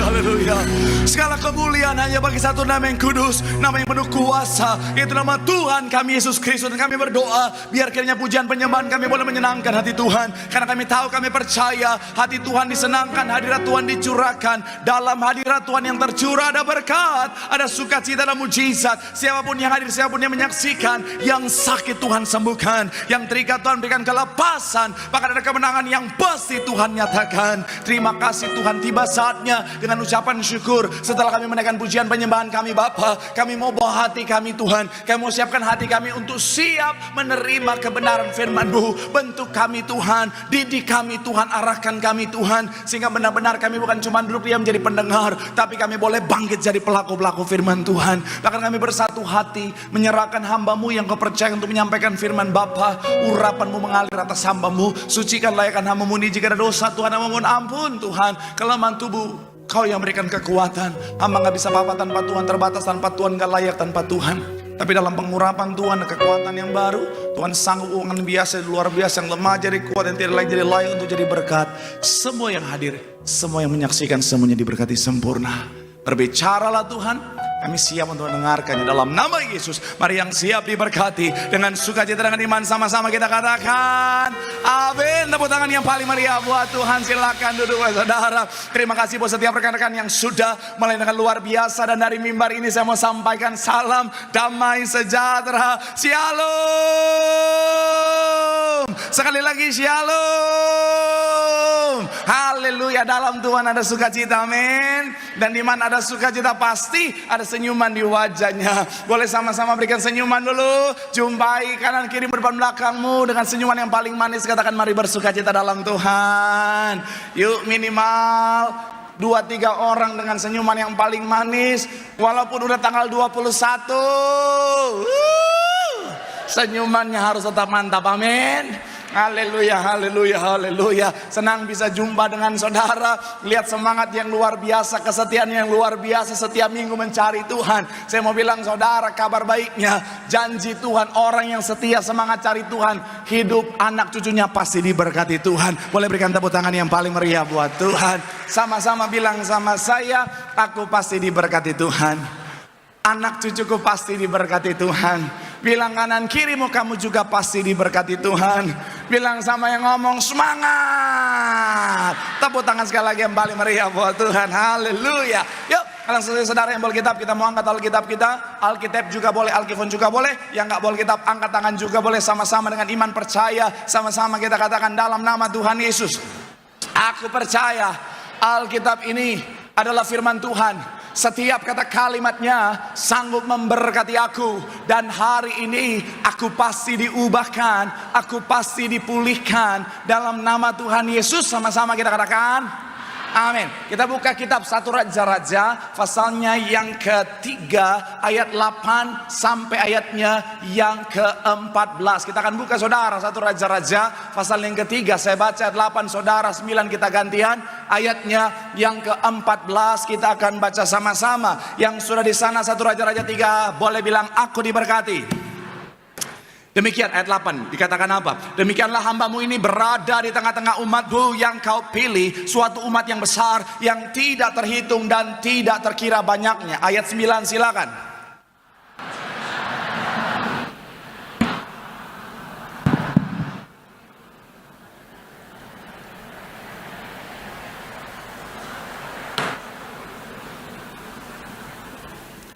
haleluya. Segala kemuliaan hanya bagi satu nama yang kudus, nama yang penuh kuasa, yaitu nama Tuhan kami Yesus Kristus. Dan kami berdoa, biar kiranya pujian penyembahan kami boleh menyenangkan hati Tuhan. Karena kami tahu, kami percaya hati Tuhan disenangkan, hadirat Tuhan dicurahkan. Dalam hadirat Tuhan yang tercurah ada berkat, ada sukacita dan mujizat. Siapapun yang hadir, siapapun yang menyaksikan, yang sakit Tuhan sembuhkan, yang terikat Tuhan berikan kelepasan, bahkan ada kemenangan yang pasti Tuhan nyatakan. Terima kasih Tuhan, tiba saatnya dengan ucapan syukur. Setelah kami menaikkan pujian penyembahan kami Bapa, kami mau bawa hati kami Tuhan, kami mau siapkan hati kami untuk siap menerima kebenaran firman-Mu. Bentuk kami Tuhan, didik kami Tuhan, arahkan kami Tuhan, sehingga benar-benar kami bukan cuma duduk diam menjadi pendengar, tapi kami boleh bangkit jadi pelaku-pelaku firman Tuhan. Bahkan kami bersatu hati menyerahkan hamba-Mu yang Kau percaya untuk menyampaikan firman Bapa. Urapan-Mu mengalir atas hamba-Mu, sucikan layakkan hamba-Mu ini. Jika ada dosa Tuhan, hamba mohon ampun Tuhan. Kelemahan tubuh Kau yang berikan kekuatan. Hamba gak bisa apa-apa tanpa Tuhan, terbatas tanpa Tuhan, gak layak tanpa Tuhan. Tapi dalam pengurapan Tuhan, kekuatan yang baru, Tuhan sanggup hubungan biasa, luar biasa, yang lemah jadi kuat, yang tidak layak jadi layak untuk jadi berkat. Semua yang hadir, semua yang menyaksikan, semuanya diberkati sempurna. Berbicaralah Tuhan, kami siap untuk mendengarkannya dalam nama Yesus. Mari yang siap diberkati dengan sukacita dengan iman, sama-sama kita katakan amin. Tepuk tangan yang paling meriah buat Tuhan. Silakan duduk saudara. Terima kasih buat setiap rekan-rekan yang sudah mulai dengan luar biasa. Dan dari mimbar ini saya mau sampaikan salam damai sejahtera. Shalom. Sekali lagi shalom. Haleluya. Dalam Tuhan ada sukacita, amin. Dan di mana ada sukacita pasti ada senyuman di wajahnya. Boleh sama-sama berikan senyuman dulu. Jumpai kanan kiri depan belakangmu dengan senyuman yang paling manis. Katakan mari bersukacita dalam Tuhan. Yuk, minimal 2-3 orang dengan senyuman yang paling manis. Walaupun udah tanggal 21, senyumannya harus tetap mantap, amin. Haleluya, haleluya, haleluya. Senang bisa jumpa dengan saudara. Lihat semangat yang luar biasa, kesetiaan yang luar biasa setiap minggu mencari Tuhan. Saya mau bilang saudara, kabar baiknya, janji Tuhan, orang yang setia semangat cari Tuhan, hidup anak cucunya pasti diberkati Tuhan. Boleh berikan tepuk tangan yang paling meriah buat Tuhan. Sama-sama bilang sama saya, aku pasti diberkati Tuhan. Anak cucuku pasti diberkati Tuhan. Bilang kanan kirimu, kamu juga pasti diberkati Tuhan. Bilang sama yang ngomong, semangat. Tepuk tangan sekali lagi yang paling meriah buat Tuhan. Haleluya. Yuk, langsung saudara yang boleh kitab, kita mau angkat Alkitab kita. Alkitab juga boleh, Alkifon juga boleh. Yang gak boleh kitab, angkat tangan juga boleh. Sama-sama dengan iman percaya, sama-sama kita katakan dalam nama Tuhan Yesus, aku percaya Alkitab ini adalah firman Tuhan. Setiap kata kalimatnya sanggup memberkati aku. Dan hari ini aku pasti diubahkan, aku pasti dipulihkan dalam nama Tuhan Yesus. Sama-sama kita katakan amin. Kita buka kitab 1 Raja-Raja, pasalnya yang ketiga, ayat 8 sampai ayatnya yang ke-14. Kita akan buka saudara 1 Raja-Raja, pasal yang ketiga. Saya baca ayat 8, saudara 9 kita gantian. Ayatnya yang ke-14 kita akan baca sama-sama. Yang sudah di sana 1 Raja-Raja 3 boleh bilang aku diberkati. Demikian ayat 8 dikatakan apa? Demikianlah hambamu ini berada di tengah-tengah umatmu yang kau pilih, suatu umat yang besar, yang tidak terhitung dan tidak terkira banyaknya. Ayat 9 silakan.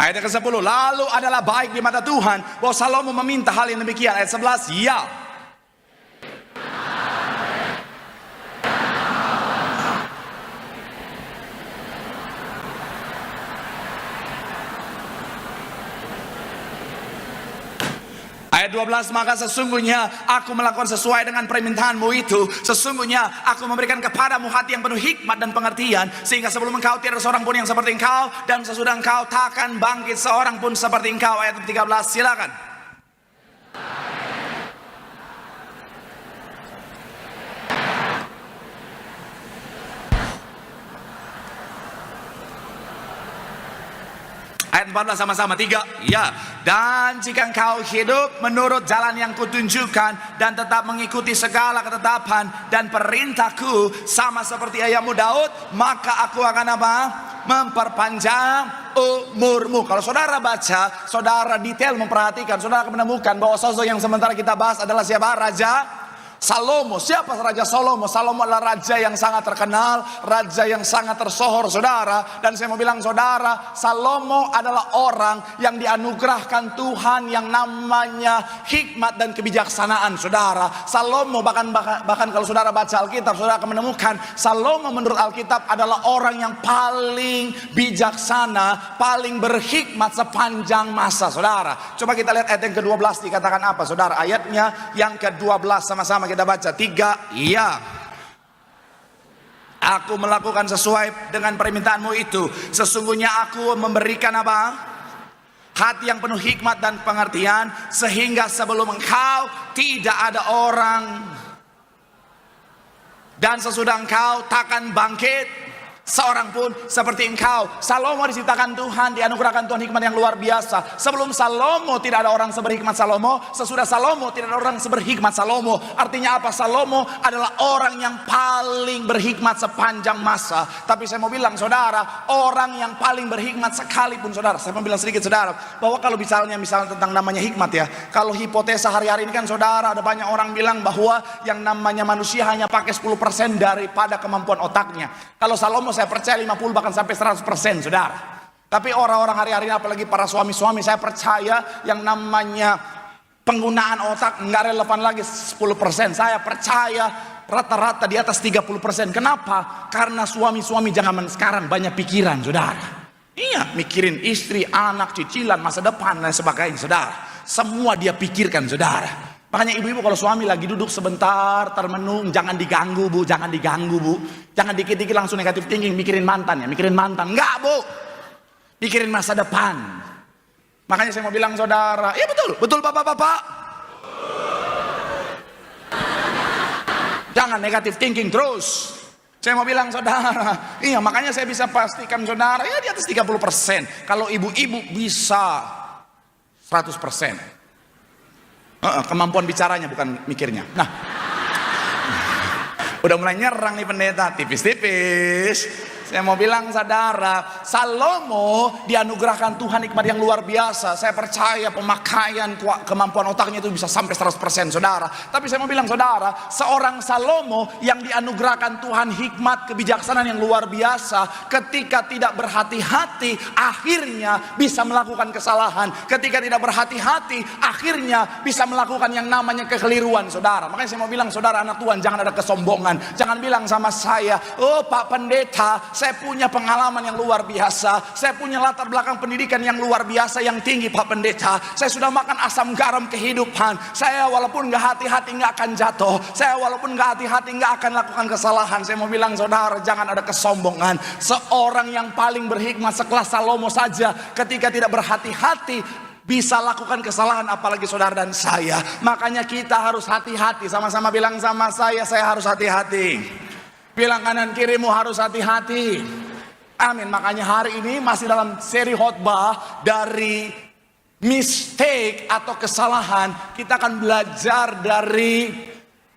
Ayat ke-10, lalu adalah baik di mata Tuhan bahwa Salomo meminta hal yang demikian. Ayat 11, ya. Ayat 12, maka sesungguhnya aku melakukan sesuai dengan permintaanmu itu. Sesungguhnya aku memberikan kepadamu hati yang penuh hikmat dan pengertian, sehingga sebelum engkau tiada seorang pun yang seperti engkau, dan sesudah engkau takkan bangkit seorang pun seperti engkau. Ayat 13 silakan. Ayat 14 sama-sama, 3, ya. Dan jika engkau hidup menurut jalan yang kutunjukkan dan tetap mengikuti segala ketetapan dan perintahku sama seperti ayahmu Daud, maka aku akan apa? memperpanjang umurmu. Kalau saudara baca, saudara detail memperhatikan, saudara akan menemukan bahwa sosok yang sementara kita bahas adalah siapa? Raja Salomo. Siapa Raja Salomo? Salomo adalah raja yang sangat terkenal, raja yang sangat tersohor, saudara. Dan saya mau bilang, saudara, Salomo adalah orang yang dianugerahkan Tuhan yang namanya hikmat dan kebijaksanaan, saudara. Salomo bahkan kalau saudara baca Alkitab, saudara akan menemukan Salomo menurut Alkitab adalah orang yang paling bijaksana, paling berhikmat sepanjang masa, saudara. Coba kita lihat ayat yang ke-12 dikatakan apa, saudara? Ayatnya yang ke-12 sama-sama kita baca. 3, iya, aku melakukan sesuai dengan permintaanmu itu. Sesungguhnya aku memberikan apa? Hati yang penuh hikmat dan pengertian, sehingga sebelum engkau tidak ada orang, dan sesudah engkau takkan bangkit seorang pun seperti engkau. Salomo diciptakan Tuhan, dianugerahkan Tuhan hikmat yang luar biasa. Sebelum Salomo tidak ada orang seberhikmat Salomo. Sesudah Salomo tidak ada orang seberhikmat Salomo. Artinya apa? Salomo adalah orang yang paling berhikmat sepanjang masa. Tapi saya mau bilang, saudara, orang yang paling berhikmat sekalipun, saudara, saya mau bilang sedikit, saudara, bahwa kalau misalnya tentang namanya hikmat ya, kalau hipotesa hari-hari ini kan, saudara, ada banyak orang bilang bahwa yang namanya manusia hanya pakai 10% daripada kemampuan otaknya. Kalau Salomo saya percaya 50 bahkan sampai 100%, saudara. Tapi orang-orang hari-hari ini, apalagi para suami-suami, saya percaya yang namanya penggunaan otak nggak relevan lagi 10%. Saya percaya rata-rata di atas 30%. Kenapa? Karena suami-suami zaman sekarang banyak pikiran, saudara. Iya, mikirin istri, anak, cicilan, masa depan dan sebagainya, saudara. Semua dia pikirkan, saudara. Makanya ibu-ibu kalau suami lagi duduk sebentar termenung, jangan diganggu, Bu, jangan diganggu, Bu. Jangan dikit-dikit langsung negatif thinking, mikirin mantan ya, mikirin mantan. Enggak, Bu. Pikirin masa depan. Makanya saya mau bilang, saudara, iya betul Bapak-bapak. Jangan negatif thinking terus. Saya mau bilang, saudara, iya, makanya saya bisa pastikan, saudara, ya di atas 30%. Kalau ibu-ibu bisa 100%. Kemampuan bicaranya bukan mikirnya. Nah, udah mulai nyerang nih pendeta, tipis-tipis. Saya mau bilang, saudara, Salomo dianugerahkan Tuhan hikmat yang luar biasa. Saya percaya pemakaian kemampuan otaknya itu bisa sampai 100%, saudara. Tapi saya mau bilang, saudara, seorang Salomo yang dianugerahkan Tuhan hikmat kebijaksanaan yang luar biasa, ketika tidak berhati-hati akhirnya bisa melakukan kesalahan. Ketika tidak berhati-hati akhirnya bisa melakukan yang namanya kekeliruan, saudara. Makanya saya mau bilang, saudara anak Tuhan, jangan ada kesombongan. Jangan bilang sama saya, oh Pak Pendeta, saya punya pengalaman yang luar biasa, saya punya latar belakang pendidikan yang luar biasa, yang tinggi Pak Pendeta. Saya sudah makan asam garam kehidupan. Saya walaupun gak hati-hati gak akan jatuh. Saya walaupun gak hati-hati gak akan lakukan kesalahan. Saya mau bilang, saudara, jangan ada kesombongan. Seorang yang paling berhikmat sekelas Salomo saja ketika tidak berhati-hati bisa lakukan kesalahan, apalagi saudara dan saya. Makanya kita harus hati-hati. Sama-sama bilang sama saya harus hati-hati. Bilang kanan kirimu, harus hati-hati. Amin. Makanya hari ini masih dalam seri khotbah dari mistake atau kesalahan. Kita akan belajar dari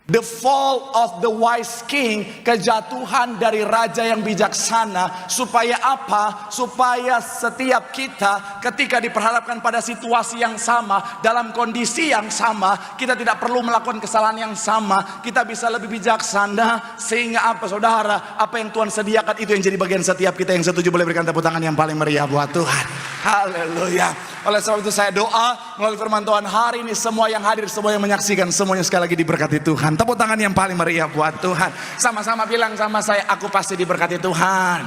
the fall of the wise king, kejatuhan dari raja yang bijaksana. Supaya apa? Supaya setiap kita ketika diperhadapkan pada situasi yang sama, dalam kondisi yang sama, kita tidak perlu melakukan kesalahan yang sama. Kita bisa lebih bijaksana. Sehingga apa, saudara? Apa yang Tuhan sediakan itu yang jadi bagian setiap kita. Yang setuju boleh berikan tepuk tangan yang paling meriah buat Tuhan. Haleluya. Oleh sebab itu saya doa melalui firman Tuhan hari ini, semua yang hadir, semua yang menyaksikan, semuanya sekali lagi diberkati Tuhan. Tepuk tangan yang paling meriah buat Tuhan. Sama-sama bilang sama saya, aku pasti diberkati Tuhan.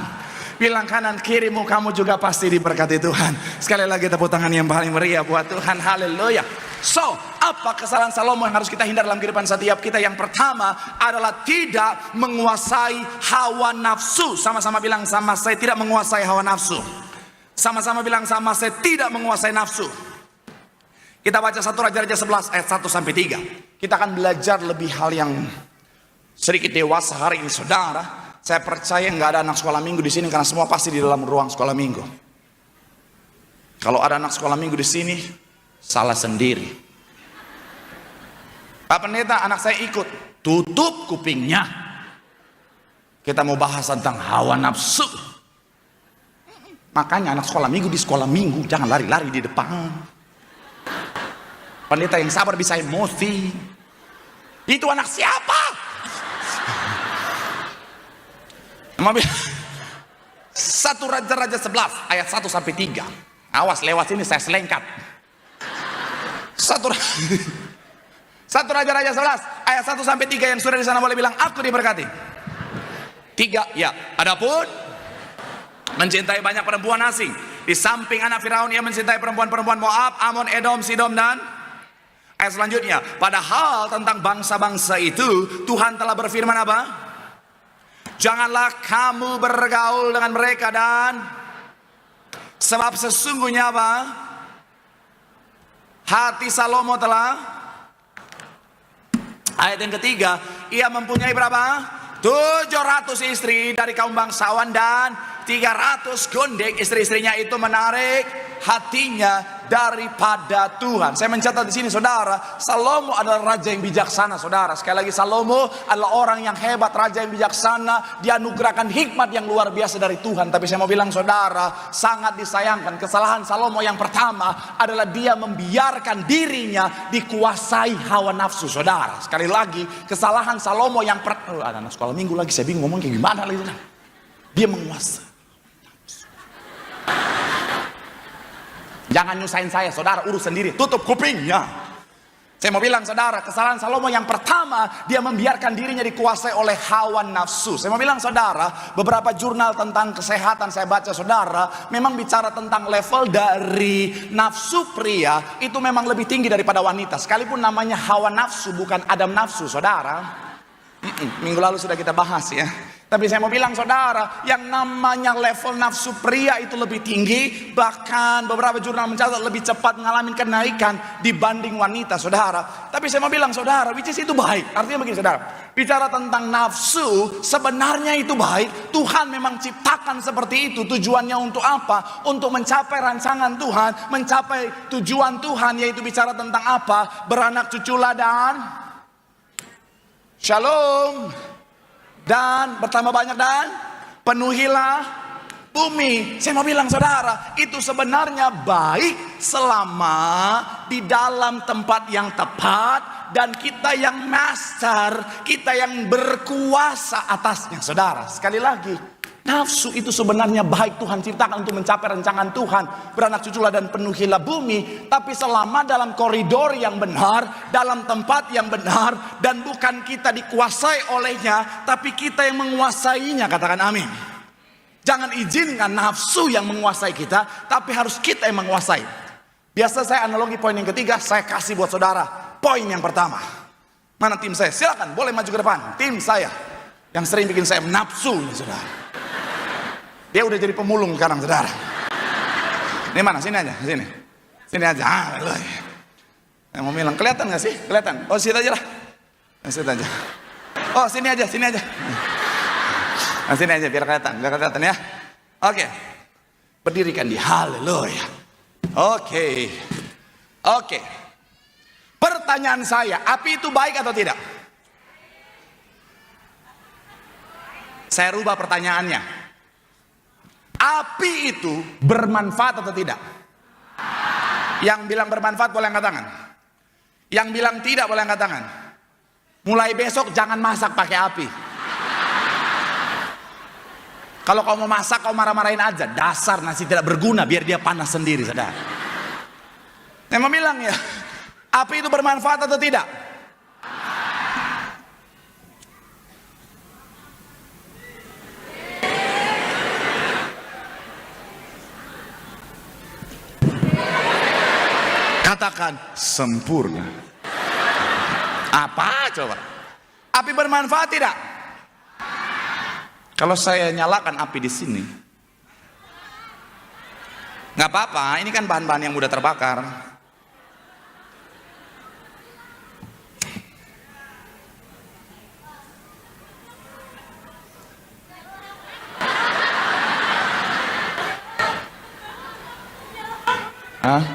Bilang kanan kirimu, kamu juga pasti diberkati Tuhan. Sekali lagi tepuk tangan yang paling meriah buat Tuhan. Haleluya. So, apa kesalahan Salomo yang harus kita hindar dalam kehidupan setiap kita? Yang pertama adalah tidak menguasai hawa nafsu. Sama-sama bilang sama saya, tidak menguasai hawa nafsu. Sama-sama bilang sama saya, tidak menguasai nafsu. Kita baca 1 Raja-Raja 11 ayat 1 sampai 3. Kita akan belajar lebih hal yang sedikit dewasa hari ini, saudara. Saya percaya nggak ada anak sekolah minggu di sini karena semua pasti di dalam ruang sekolah minggu. Kalau ada anak sekolah minggu di sini, salah sendiri. Pak Pendeta, anak saya ikut. Tutup kupingnya. Kita mau bahas tentang hawa nafsu. Makanya anak sekolah minggu di sekolah minggu jangan lari-lari di depan. Pendeta yang sabar bisa emosi. Itu anak siapa? Satu Raja-Raja 11 ayat 1 sampai 3. Awas lewat sini saya selengkat. Satu Raja-Raja 11 ayat 1 sampai 3 yang sudah di sana boleh bilang aku diberkati. 3 ya. Adapun mencintai banyak perempuan asing. Di samping anak Firaun ia mencintai perempuan-perempuan Moab, Amon, Edom, Sidom dan ayat selanjutnya. Padahal tentang bangsa-bangsa itu Tuhan telah berfirman apa? Janganlah kamu bergaul dengan mereka dan sebab sesungguhnya apa? Hati Salomo telah ayat yang ketiga, ia mempunyai berapa? 700 istri dari kaum bangsawan dan 300 gondek. Istri-istrinya itu menarik hatinya daripada Tuhan. Saya mencatat di sini saudara, Salomo adalah raja yang bijaksana saudara. Sekali lagi Salomo adalah orang yang hebat, raja yang bijaksana, dia anugerahkan hikmat yang luar biasa dari Tuhan. Tapi saya mau bilang saudara, sangat disayangkan kesalahan Salomo yang pertama adalah dia membiarkan dirinya dikuasai hawa nafsu saudara. Sekali lagi kesalahan Salomo yang ada anak sekolah minggu lagi, saya bingung ngomong kayak gimana lagi. Dia menguasai. Jangan nyusahin saya saudara, urus sendiri, tutup kupingnya. Saya mau bilang saudara, kesalahan Salomo yang pertama, dia membiarkan dirinya dikuasai oleh hawa nafsu. Saya mau bilang saudara, beberapa jurnal tentang kesehatan saya baca saudara, memang bicara tentang level dari nafsu pria itu memang lebih tinggi daripada wanita. Sekalipun namanya hawa nafsu bukan Adam nafsu saudara. Minggu lalu sudah kita bahas ya. Tapi saya mau bilang saudara, yang namanya level nafsu pria itu lebih tinggi. Bahkan beberapa jurnal mencatat lebih cepat mengalami kenaikan dibanding wanita saudara. Tapi saya mau bilang saudara, which is itu baik. Artinya begini saudara, bicara tentang nafsu sebenarnya itu baik. Tuhan memang ciptakan seperti itu. Tujuannya untuk apa? Untuk mencapai rancangan Tuhan, mencapai tujuan Tuhan, yaitu bicara tentang apa? Beranak cuculah dan shalom, dan bertambah banyak dan penuhilah bumi. Saya mau bilang saudara, itu sebenarnya baik selama di dalam tempat yang tepat dan kita yang master, kita yang berkuasa atasnya saudara. Sekali lagi, nafsu itu sebenarnya baik, Tuhan ciptakan untuk mencapai rancangan Tuhan. Beranak cuculah dan penuhilah bumi. Tapi selama dalam koridor yang benar, dalam tempat yang benar, dan bukan kita dikuasai olehnya, tapi kita yang menguasainya. Katakan amin. Jangan izinkan nafsu yang menguasai kita, tapi harus kita yang menguasai. Biasa saya analogi poin yang ketiga, saya kasih buat saudara. Poin yang pertama, mana tim saya? Silakan boleh maju ke depan. Tim saya yang sering bikin saya nafsu ini saudara. Dia udah jadi pemulung sekarang saudara. Ini mana? Sini aja, sini. Sini aja. Yang mau bilang, kelihatan gak sih? Kelihatan? Oh situ aja lah. Situ aja. Oh sini aja, sini aja. Nah, sini aja biar kelihatan, biar kelihatan ya. Oke. Berdirikan di haleluya. Oke. Oke. Pertanyaan saya, api itu baik atau tidak? Saya rubah pertanyaannya. Api itu bermanfaat atau tidak? Yang bilang bermanfaat boleh angkat tangan. Yang bilang tidak boleh angkat tangan. Mulai besok jangan masak pakai api. Kalau kau mau masak kau marah-marahin aja. Dasar nasi tidak berguna, biar dia panas sendiri saudara. Saya mau bilang ya, api itu bermanfaat atau tidak? Katakan sempurna. Apa coba? Api bermanfaat tidak? Kalau saya nyalakan api di sini, nggak apa-apa. Ini kan bahan-bahan yang mudah terbakar. Hah?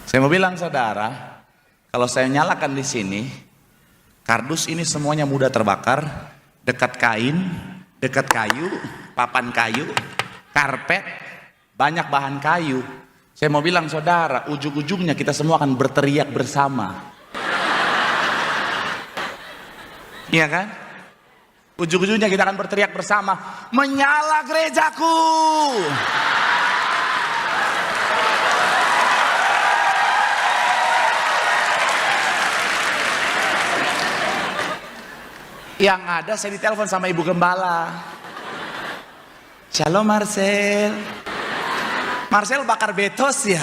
Saya mau bilang saudara, kalau saya nyalakan di sini, kardus ini semuanya mudah terbakar, dekat kain, dekat kayu, papan kayu, karpet, banyak bahan kayu. Saya mau bilang saudara, ujung-ujungnya kita semua akan berteriak bersama. Iya kan? Ujung-ujungnya kita akan berteriak bersama, menyala gerejaku. Yang ada saya ditelepon sama ibu gembala. Shalom Marcel. Marcel bakar betos ya.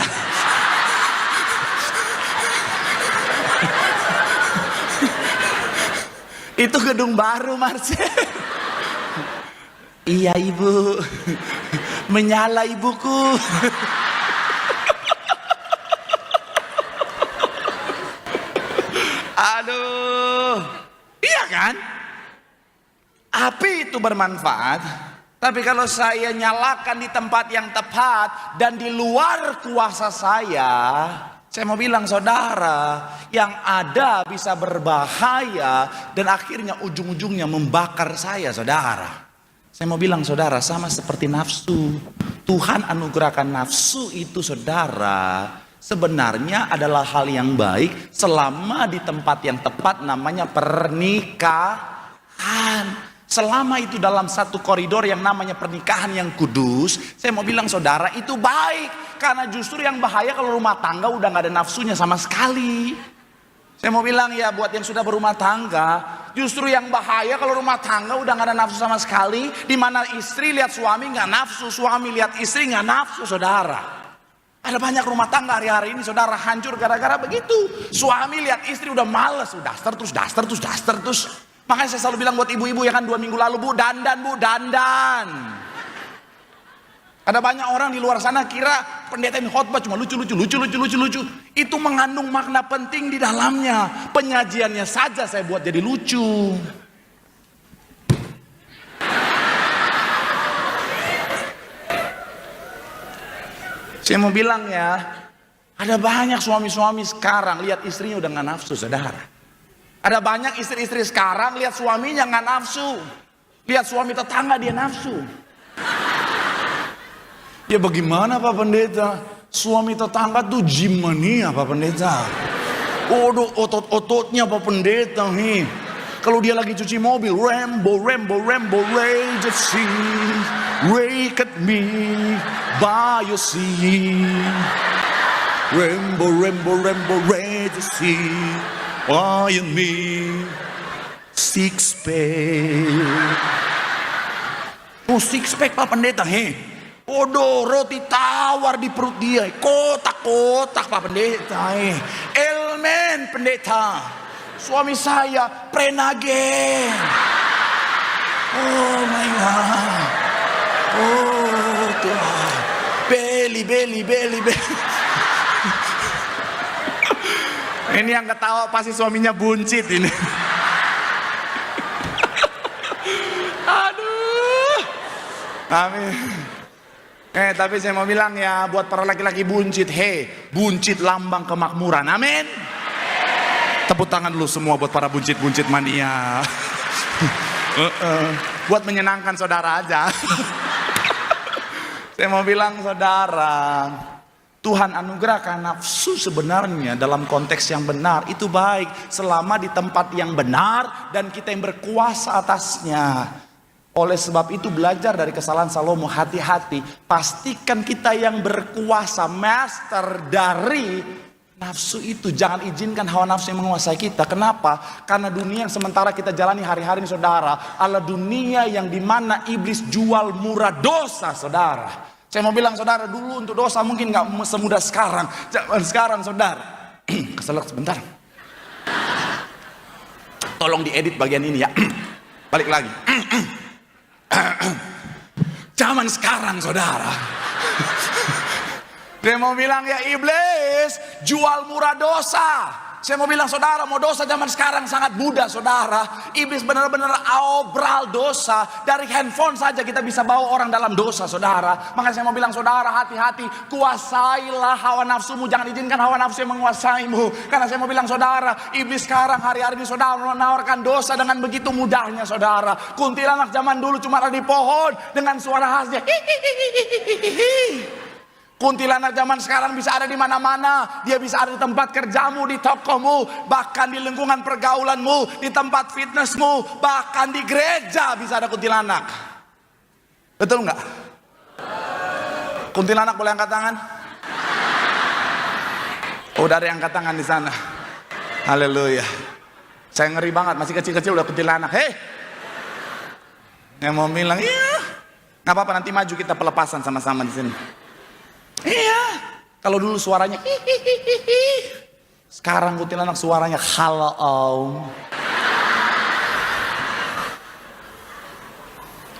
Itu gedung baru Marcel. Iya ibu. Menyala ibuku. Aduh. Iya kan? Api itu bermanfaat, tapi kalau saya nyalakan di tempat yang tepat dan di luar kuasa saya mau bilang saudara, yang ada bisa berbahaya dan akhirnya ujung-ujungnya membakar saya saudara. Saya mau bilang saudara, sama seperti nafsu. Tuhan anugerahkan nafsu itu saudara, sebenarnya adalah hal yang baik selama di tempat yang tepat, namanya pernikahan. Selama itu dalam satu koridor yang namanya pernikahan yang kudus, saya mau bilang saudara itu baik. Karena justru yang bahaya kalau rumah tangga udah gak ada nafsunya sama sekali. Saya mau bilang ya buat yang sudah berumah tangga, justru yang bahaya kalau rumah tangga udah gak ada nafsu sama sekali. Dimana istri lihat suami gak nafsu, suami lihat istri gak nafsu saudara. Ada banyak rumah tangga hari-hari ini saudara hancur gara-gara begitu. Suami lihat istri udah males, daster terus. Makanya saya selalu bilang buat ibu-ibu ya kan 2 minggu lalu, bu dandan. Ada banyak orang di luar sana kira pendeta ini khotbah cuma lucu. Itu mengandung makna penting di dalamnya. Penyajiannya saja saya buat jadi lucu. Saya mau bilang ya, ada banyak suami-suami sekarang lihat istrinya udah gak nafsu saudara. Ada banyak istri-istri sekarang lihat suaminya nggak nafsu, lihat suami tetangga dia nafsu. Ya bagaimana Pak Pendeta? Suami tetangga tuh gimana Pak Pendeta? Otot-ototnya Pak Pendeta nih. Kalau dia lagi cuci mobil, Rambo, just see, wake at me, by your sea. Rambo, just see. Why and me, six pack. Oh 6 pack Pak Pendeta, roti tawar di perut dia, kotak-kotak Pak Pendeta, Elmen Pendeta, suami saya prenagen. Oh my God, oh Tuhan, beli. Ini yang ketawa pasti suaminya buncit ini. Aduh. Amin. Tapi saya mau bilang ya buat para laki-laki buncit, buncit lambang kemakmuran. Amin. Tepuk tangan dulu semua buat para buncit-buncit mania. Buat menyenangkan saudara aja. Saya mau bilang saudara, Tuhan anugerahkan nafsu sebenarnya dalam konteks yang benar itu baik selama di tempat yang benar dan kita yang berkuasa atasnya. Oleh sebab itu belajar dari kesalahan Salomo, hati-hati, pastikan kita yang berkuasa, master dari nafsu itu. Jangan izinkan hawa nafsu yang menguasai kita. Kenapa? Karena dunia yang sementara kita jalani hari-hari ini saudara adalah dunia yang dimana iblis jual murah dosa saudara. Saya mau bilang saudara, dulu untuk dosa mungkin gak semudah sekarang. Zaman sekarang saudara, keselak sebentar. Tolong diedit bagian ini ya. Balik lagi. Zaman sekarang saudara, dia mau bilang ya iblis jual murah dosa. Saya mau bilang saudara, mau dosa zaman sekarang sangat mudah saudara. Iblis benar-benar obral dosa. Dari handphone saja kita bisa bawa orang dalam dosa saudara. Makanya saya mau bilang saudara, hati-hati. Kuasailah hawa nafsumu. Jangan izinkan hawa nafsu yang menguasaimu. Karena saya mau bilang saudara, iblis sekarang hari-hari ini saudara menawarkan dosa dengan begitu mudahnya saudara. Kuntilanak zaman dulu cuma ada di pohon dengan suara khasnya. Kuntilanak zaman sekarang bisa ada di mana-mana. Dia bisa ada di tempat kerjamu, di tokomu, bahkan di lingkungan pergaulanmu, di tempat fitnessmu, bahkan di gereja bisa ada kuntilanak. Betul nggak? Kuntilanak boleh angkat tangan? Oh, udah ada yang angkat tangan di sana. Haleluya. Saya ngeri banget, masih kecil-kecil udah kuntilanak. Hei, yang mau bilang, iya, nggak apa-apa, nanti maju kita pelepasan sama-sama di sini. Iya, kalau dulu suaranya hihihihi, sekarang kuntilanak suaranya halo.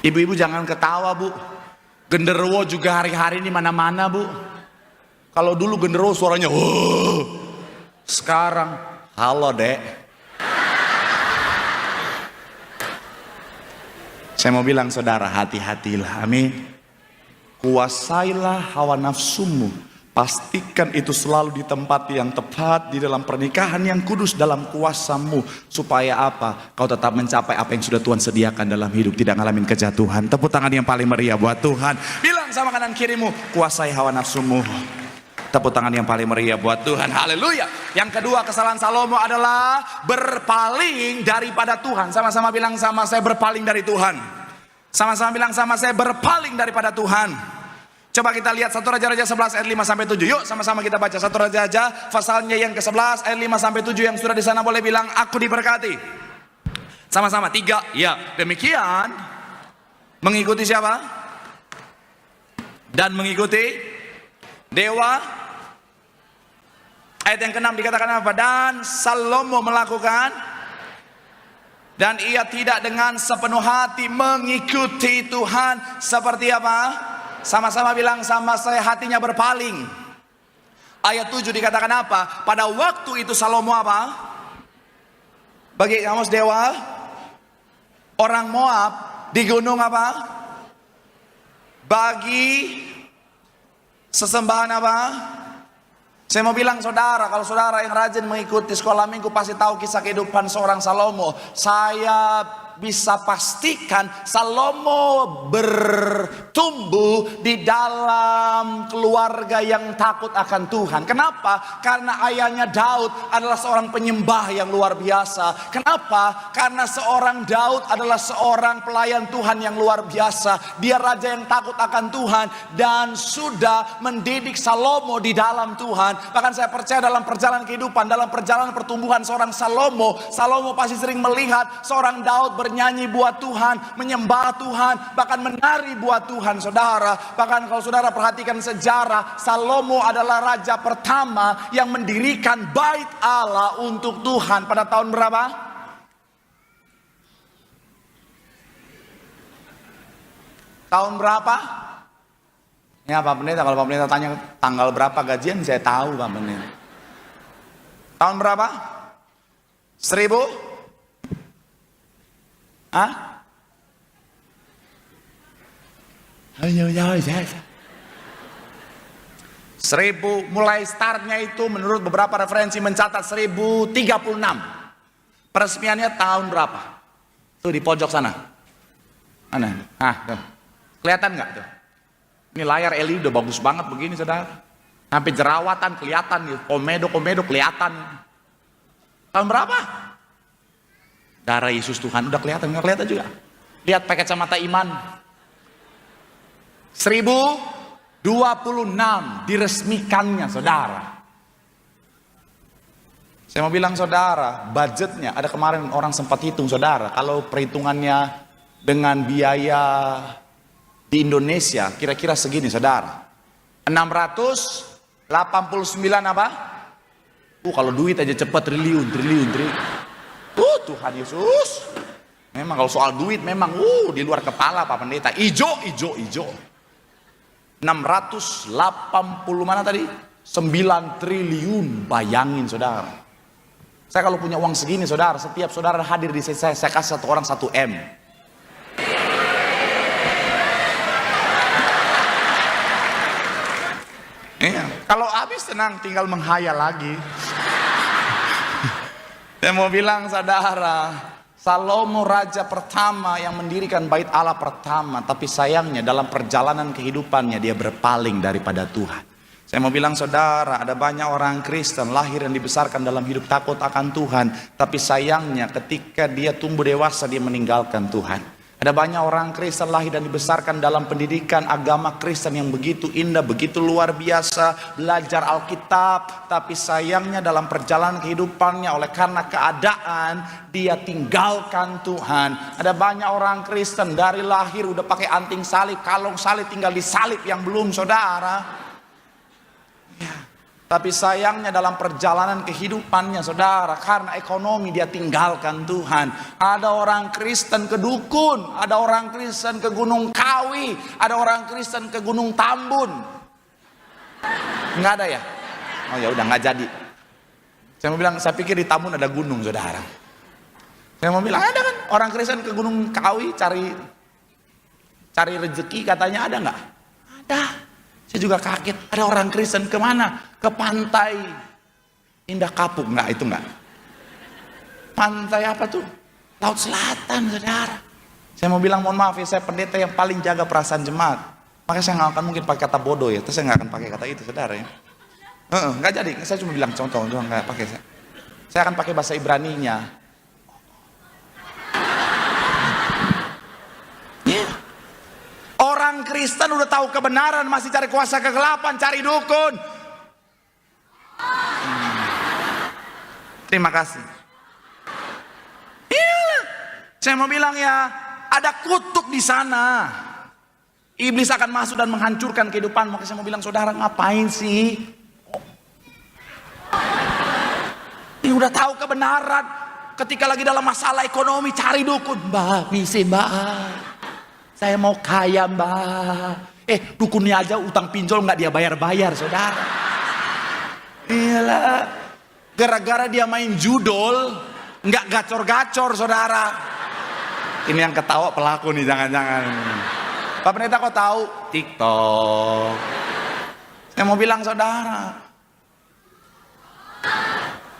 Ibu-ibu jangan ketawa bu, genderuwo juga hari-hari ini mana-mana bu. Kalau dulu genderuwo suaranya sekarang halo dek. Saya mau bilang saudara, hati-hatilah, amin. Kuasailah hawa nafsumu. Pastikan itu selalu di tempat yang tepat, di dalam pernikahan yang kudus, dalam kuasamu. Supaya apa? Kau tetap mencapai apa yang sudah Tuhan sediakan dalam hidup, tidak ngalamin kejatuhan. Tepuk tangan yang paling meriah buat Tuhan. Bilang sama kanan kirimu, kuasai hawa nafsumu. Tepuk tangan yang paling meriah buat Tuhan. Haleluya. Yang kedua, kesalahan Salomo adalah berpaling daripada Tuhan. Sama-sama bilang sama saya, berpaling dari Tuhan. Sama-sama bilang sama saya, berpaling daripada Tuhan. Coba kita lihat 1 Raja-Raja 11 ayat 5-7. Yuk sama-sama kita baca 1 Raja-Raja pasalnya yang ke-11 ayat 5-7. Yang sudah di sana boleh bilang aku diberkati. Sama-sama 3. Ya, demikian mengikuti siapa? Dan mengikuti dewa. Ayat yang ke-6 dikatakan apa? Dan Salomo melakukan, dan ia tidak dengan sepenuh hati mengikuti Tuhan. Seperti apa? Sama-sama bilang sama saya, hatinya berpaling. Ayat 7 dikatakan apa? Pada waktu itu Salomo apa? Bagi kamus dewa, orang Moab di gunung apa? Bagi sesembahan apa? Saya mau bilang saudara, kalau saudara yang rajin mengikuti sekolah minggu pasti tahu kisah kehidupan seorang Salomo. Saya bisa pastikan Salomo bertumbuh di dalam keluarga yang takut akan Tuhan. Kenapa? Karena ayahnya Daud adalah seorang penyembah yang luar biasa. Kenapa? Karena seorang Daud adalah seorang pelayan Tuhan yang luar biasa. Dia raja yang takut akan Tuhan dan sudah mendidik Salomo di dalam Tuhan. Bahkan saya percaya dalam perjalanan kehidupan, dalam perjalanan pertumbuhan seorang Salomo pasti sering melihat seorang Daud bernyanyi buat Tuhan, menyembah Tuhan, bahkan menari buat Tuhan saudara. Bahkan kalau saudara perhatikan sejarah, Salomo adalah raja pertama yang mendirikan bait Allah untuk Tuhan pada tahun berapa? Tahun berapa? Ya Pak Pendeta, kalau Pak Pendeta tanya tanggal berapa gajian, saya tahu Pak Pendeta. Tahun berapa? 1000? Hah? Seribu, mulai startnya itu menurut beberapa referensi mencatat 1036. Peresmiannya tahun berapa? Tuh di pojok sana. Mana? Tuh. Kelihatan nggak tuh? Ini layar LED udah bagus banget begini saudara. Sampai jerawatan kelihatan, komedo kelihatan. Tahun berapa? Darah Yesus Tuhan udah kelihatan, nggak kelihatan juga. Lihat pakai kacamata iman. 1026 diresmikannya saudara. Saya mau bilang saudara, budgetnya ada kemarin orang sempat hitung saudara. Kalau perhitungannya dengan biaya di Indonesia kira-kira segini saudara, 689 apa? Kalau duit aja cepat triliun. Tuhan Yesus. Memang kalau soal duit memang di luar kepala Pak Pendeta. Ijo. 680 mana tadi? 9 triliun, bayangin saudara. Saya kalau punya uang segini saudara, setiap saudara hadir di saya kasih satu orang 1 M. Iya. Kalau habis tenang, tinggal menghayal lagi. Saya mau bilang saudara, Salomo raja pertama yang mendirikan bait Allah pertama, tapi sayangnya dalam perjalanan kehidupannya dia berpaling daripada Tuhan. Saya mau bilang saudara, ada banyak orang Kristen lahir dan dibesarkan dalam hidup takut akan Tuhan, tapi sayangnya ketika dia tumbuh dewasa dia meninggalkan Tuhan. Ada banyak orang Kristen lahir dan dibesarkan dalam pendidikan agama Kristen yang begitu indah, begitu luar biasa, belajar Alkitab, tapi sayangnya dalam perjalanan kehidupannya oleh karena keadaan dia tinggalkan Tuhan. Ada banyak orang Kristen dari lahir udah pakai anting salib, kalung salib, tinggal di salib yang belum saudara. Ya. Tapi sayangnya dalam perjalanan kehidupannya saudara, karena ekonomi dia tinggalkan Tuhan. Ada orang Kristen ke dukun, ada orang Kristen ke Gunung Kawi, ada orang Kristen ke Gunung Tambun. Nggak ada ya? Oh ya udah, nggak jadi. Saya mau bilang, saya pikir di Tambun ada gunung saudara. Saya mau bilang ada kan orang Kristen ke Gunung Kawi cari rezeki, katanya ada nggak? Ada. Saya juga kaget, ada orang Kristen kemana? Ke pantai Indah Kapuk, enggak, itu enggak. Pantai apa tuh? Laut Selatan saudara. Saya mau bilang mohon maaf ya, saya pendeta yang paling jaga perasaan jemaat. Makanya saya nggak akan mungkin pakai kata bodoh ya, terus saya nggak akan pakai kata itu saudara ya. Nggak jadi, saya cuma bilang contoh, nggak pakai saya. Saya akan pakai bahasa Ibraninya. Orang Kristen udah tahu kebenaran masih cari kuasa kegelapan, cari dukun. Terima kasih. Iya. Saya mau bilang ya, ada kutuk di sana. Iblis akan masuk dan menghancurkan kehidupan. Maka saya mau bilang saudara, ngapain sih? Ini udah tahu kebenaran. Ketika lagi dalam masalah ekonomi cari dukun. Mbak, misi mbak. Saya mau kaya mbak. Dukunnya aja utang pinjol nggak dia bayar-bayar saudara. Iyalah. Gara-gara dia main judol nggak gacor-gacor saudara. Ini yang ketawa pelaku nih, jangan-jangan. Pak Pendeta kok tahu? TikTok. Saya mau bilang saudara.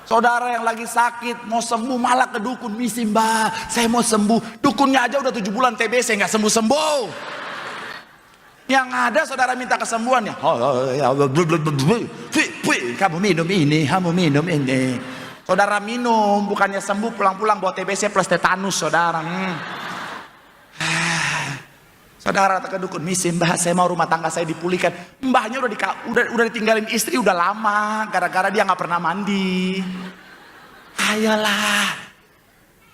Saudara yang lagi sakit, mau sembuh malah ke dukun, misi mbak, saya mau sembuh. Dukunnya aja udah 7 bulan TBC nggak sembuh-sembuh. Yang ada saudara minta kesembuhan ya. Kamu minum ini, kamu minum ini. Saudara minum, bukannya sembuh, pulang-pulang bawa TBC plus tetanus saudara. Saudara ke dukun, misi mbah, saya mau rumah tangga saya dipulihkan. Mbahnya udah ditinggalin istri udah lama, gara-gara dia nggak pernah mandi. Ayolah,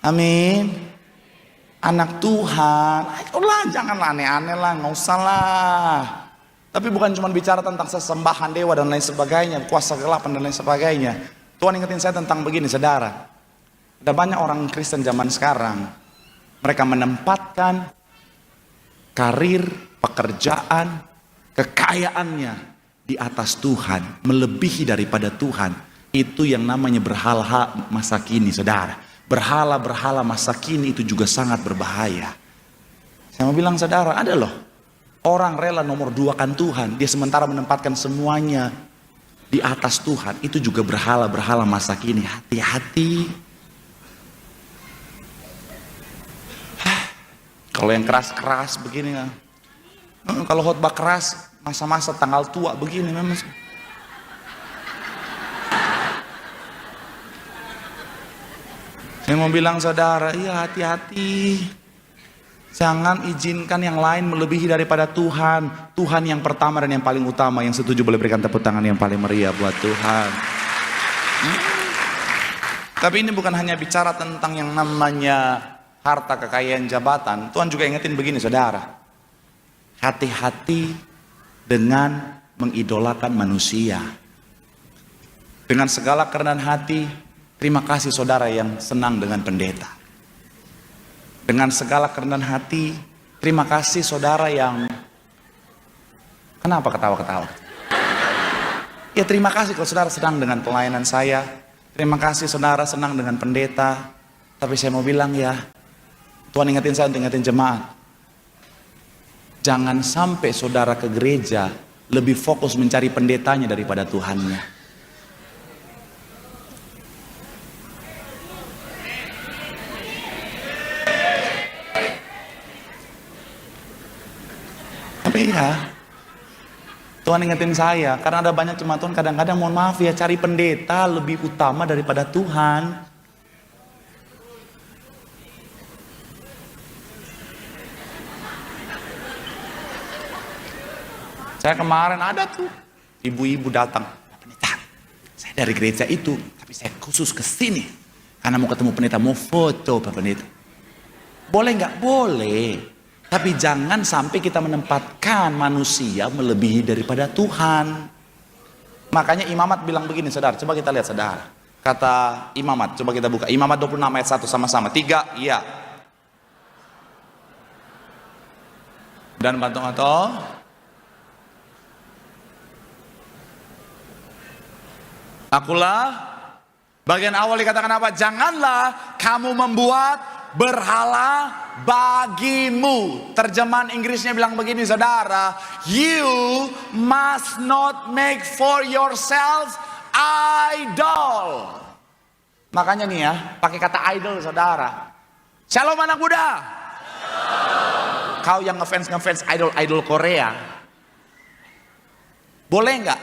amin. Anak Tuhan, ayolah, janganlah aneh-aneh lah, nggak usah lah. Tapi bukan cuma bicara tentang sesembahan dewa dan lain sebagainya, kuasa kegelapan dan lain sebagainya. Tuhan ingetin saya tentang begini, saudara. Ada banyak orang Kristen zaman sekarang, mereka menempatkan karir, pekerjaan, kekayaannya di atas Tuhan, melebihi daripada Tuhan. Itu yang namanya berhala masa kini saudara. Berhala-berhala masa kini itu juga sangat berbahaya. Saya mau bilang saudara, ada loh orang rela nomor 2-kan Tuhan, dia sementara menempatkan semuanya di atas Tuhan. Itu juga berhala-berhala masa kini. Hati-hati. Kalau yang keras-keras begini, kalau khotbah keras, masa-masa tanggal tua begini memang. Saya mau bilang saudara, iya hati-hati. Jangan izinkan yang lain melebihi daripada Tuhan. Tuhan yang pertama dan yang paling utama. Yang setuju boleh berikan tepuk tangan yang paling meriah buat Tuhan. Tapi ini bukan hanya bicara tentang yang namanya harta, kekayaan, jabatan. Tuhan juga ingetin begini saudara. Hati-hati dengan mengidolakan manusia. Dengan segala kerendahan hati, terima kasih saudara yang senang dengan pendeta. Dengan segala kerendahan hati, terima kasih saudara yang... Kenapa ketawa-ketawa? Ya terima kasih kalau saudara senang dengan pelayanan saya. Terima kasih saudara senang dengan pendeta. Tapi saya mau bilang ya, Tuhan ingetin saya untuk ingetin jemaat. Jangan sampai saudara ke gereja lebih fokus mencari pendetanya daripada Tuhannya. Tapi ya, Tuhan ingetin saya, karena ada banyak jemaat Tuhan kadang-kadang mohon maaf ya, cari pendeta lebih utama daripada Tuhan. Saya kemarin ada tuh, ibu-ibu datang, pendeta, saya dari gereja itu, tapi saya khusus ke sini, karena mau ketemu pendeta, mau foto Pak Pendeta. Boleh nggak? Boleh. Tapi jangan sampai kita menempatkan manusia melebihi daripada Tuhan. Makanya Imamat bilang begini, saudara. Coba kita lihat, saudara. Kata Imamat, coba kita buka. Imamat 26 ayat 1 sama-sama. 3, iya. Dan bantu-bantu. Akulah, bagian awal dikatakan apa? Janganlah kamu membuat berhala bagimu. Terjemahan Inggrisnya bilang begini, saudara. You must not make for yourself idol. Makanya nih ya, pakai kata idol, saudara. Shalom anak muda. Kau yang ngefans idol Korea, boleh nggak?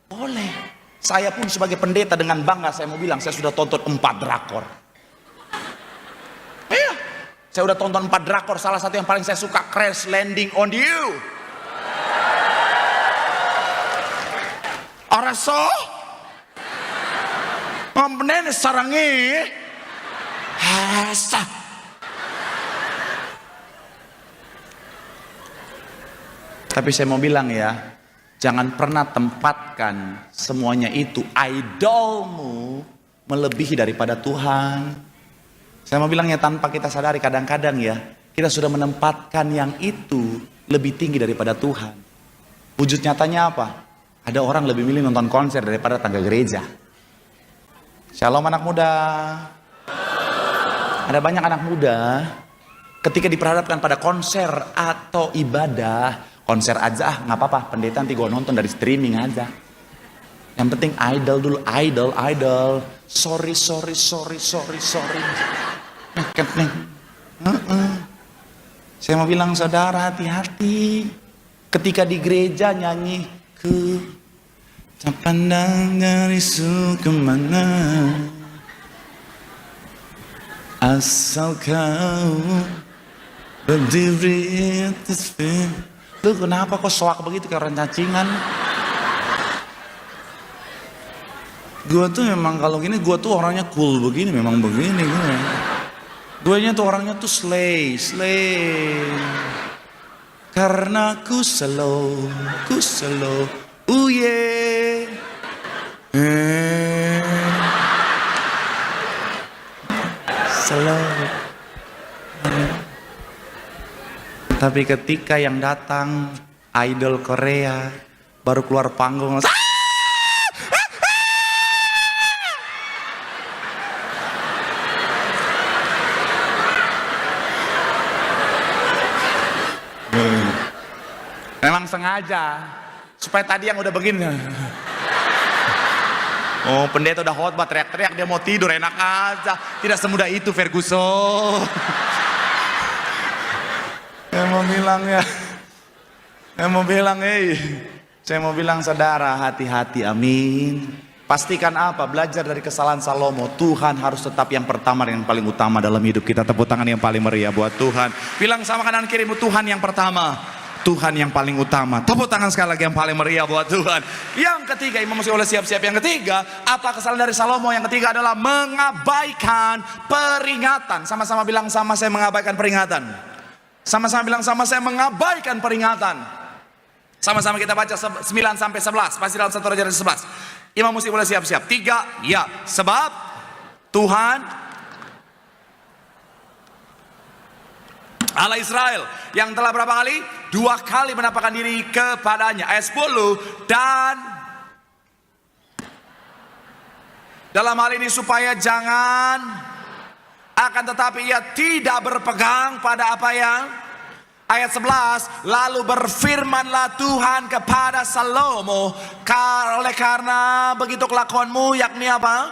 Boleh. Saya pun sebagai pendeta dengan bangga saya mau bilang, saya sudah tonton 4 drakor. Saya udah tonton 4 drakor, salah satu yang paling saya suka Crash Landing on You. Araso? Mamnen sarangi? Hasa. Tapi saya mau bilang ya, jangan pernah tempatkan semuanya itu idolmu melebihi daripada Tuhan. Saya mau bilangnya tanpa kita sadari kadang-kadang ya, kita sudah menempatkan yang itu lebih tinggi daripada Tuhan. Wujud nyatanya apa? Ada orang lebih milih nonton konser daripada tangga gereja. Shalom anak muda. Ada banyak anak muda ketika diperhadapkan pada konser atau ibadah, konser aja nggak apa-apa, pendeta nanti gue nonton dari streaming aja. Yang penting idol dulu, idol. Sorry. Saya mau bilang saudara hati-hati. Ketika di gereja nyanyi ku tak pandang garisku kemana, asal kau berdiri atas film. Lu kenapa kok soak begitu kayak orang cacingan? Gue tuh memang kalau gini, gue tuh orangnya cool begini, memang begini gue. Guenya tuh orangnya tuh slay. Karena ku slow, yeah. Slow. Tapi ketika yang datang idol Korea baru keluar panggung, memang sengaja supaya tadi yang udah begini. Oh, pendeta udah khotbah teriak-teriak, dia mau tidur enak aja. Tidak semudah itu Ferguson. Saya mau bilang saudara hati-hati, amin. Pastikan apa? Belajar dari kesalahan Salomo. Tuhan harus tetap yang pertama dan yang paling utama dalam hidup kita. Tepuk tangan yang paling meriah buat Tuhan. Bilang sama kanan kirimu, Tuhan yang pertama, Tuhan yang paling utama. Tepuk tangan sekali lagi yang paling meriah buat Tuhan. Yang ketiga, imam masih boleh siap-siap. Yang ketiga, apa kesalahan dari Salomo? Yang ketiga adalah mengabaikan peringatan. Sama-sama bilang sama saya mengabaikan peringatan. Sama-sama bilang sama saya mengabaikan peringatan. Sama-sama kita baca 9 sampai 11. Pasti dalam satu Raja 11. Imam mesti boleh siap-siap. 3, ya. Sebab Tuhan Allah Israel yang telah berapa kali? 2 kali menampakkan diri kepadanya. Ayat 10. Dan Dalam hal ini supaya jangan, akan tetapi ia tidak berpegang pada apa yang. Ayat 11, lalu berfirmanlah Tuhan kepada Salomo, oleh karena begitu kelakuanmu, yakni apa?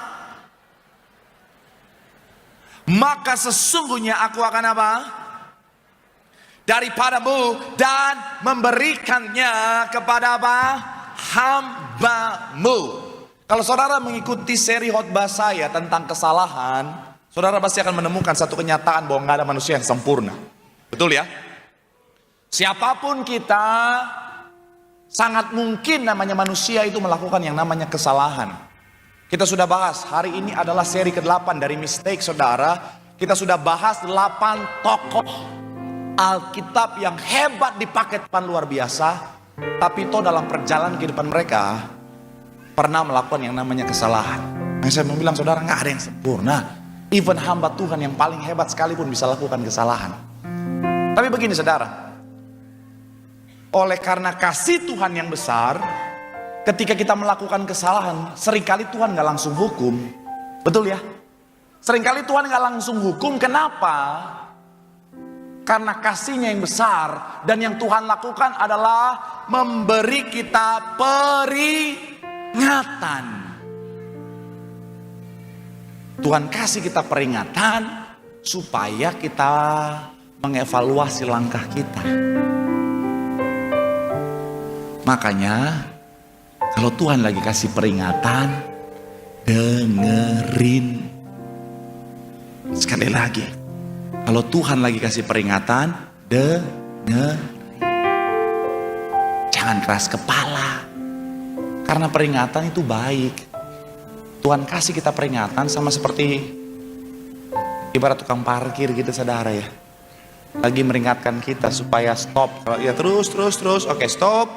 Maka sesungguhnya aku akan apa? Daripadamu dan memberikannya kepada apa? Hambamu. Kalau saudara mengikuti seri khotbah saya tentang kesalahan, saudara pasti akan menemukan satu kenyataan bahwa nggak ada manusia yang sempurna. Betul ya? Siapapun kita, sangat mungkin namanya manusia itu melakukan yang namanya kesalahan. Kita sudah bahas, hari ini adalah seri ke-8 dari Mistake, saudara. Kita sudah bahas 8 tokoh Alkitab yang hebat di paket depan luar biasa. Tapi itu dalam perjalanan kehidupan mereka pernah melakukan yang namanya kesalahan. Nah, saya mau bilang saudara, nggak ada yang sempurna. Even hamba Tuhan yang paling hebat sekalipun bisa lakukan kesalahan. Tapi begini saudara, oleh karena kasih Tuhan yang besar, ketika kita melakukan kesalahan, seringkali Tuhan gak langsung hukum. Betul ya? Seringkali Tuhan gak langsung hukum. Kenapa? Karena kasihnya yang besar. Dan yang Tuhan lakukan adalah memberi kita peringatan. Tuhan kasih kita peringatan supaya kita mengevaluasi langkah kita. Makanya kalau Tuhan lagi kasih peringatan, dengerin. Sekali lagi, kalau Tuhan lagi kasih peringatan, dengerin. Jangan keras kepala, karena peringatan itu baik. Tuhan kasih kita peringatan sama seperti ibarat tukang parkir gitu saudara ya. Lagi meringatkan kita supaya stop. Ya terus. Oke, stop,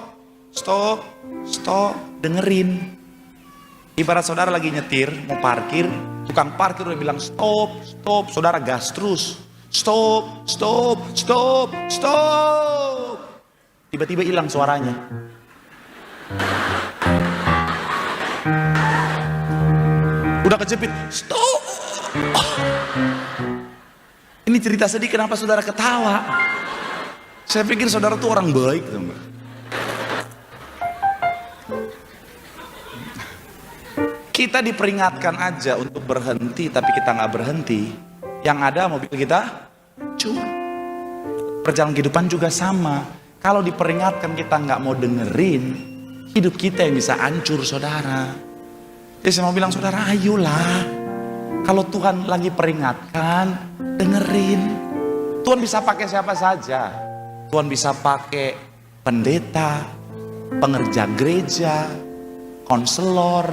dengerin. Ibarat saudara lagi nyetir, mau parkir, tukang parkir udah bilang stop, saudara gas terus. Stop. Tiba-tiba hilang suaranya. Udah kejepit, stop. Ini cerita sedih, kenapa saudara ketawa? Saya pikir saudara tuh orang baik, teman. Kita diperingatkan aja untuk berhenti, tapi kita nggak berhenti. Yang ada mobil kita hancur. Perjalanan kehidupan juga sama. Kalau diperingatkan kita nggak mau dengerin, hidup kita yang bisa hancur, saudara. Jadi saya mau bilang saudara, ayolah. Kalau Tuhan lagi peringatkan, dengerin. Tuhan bisa pakai siapa saja. Tuhan bisa pakai pendeta, pengerja gereja, konselor,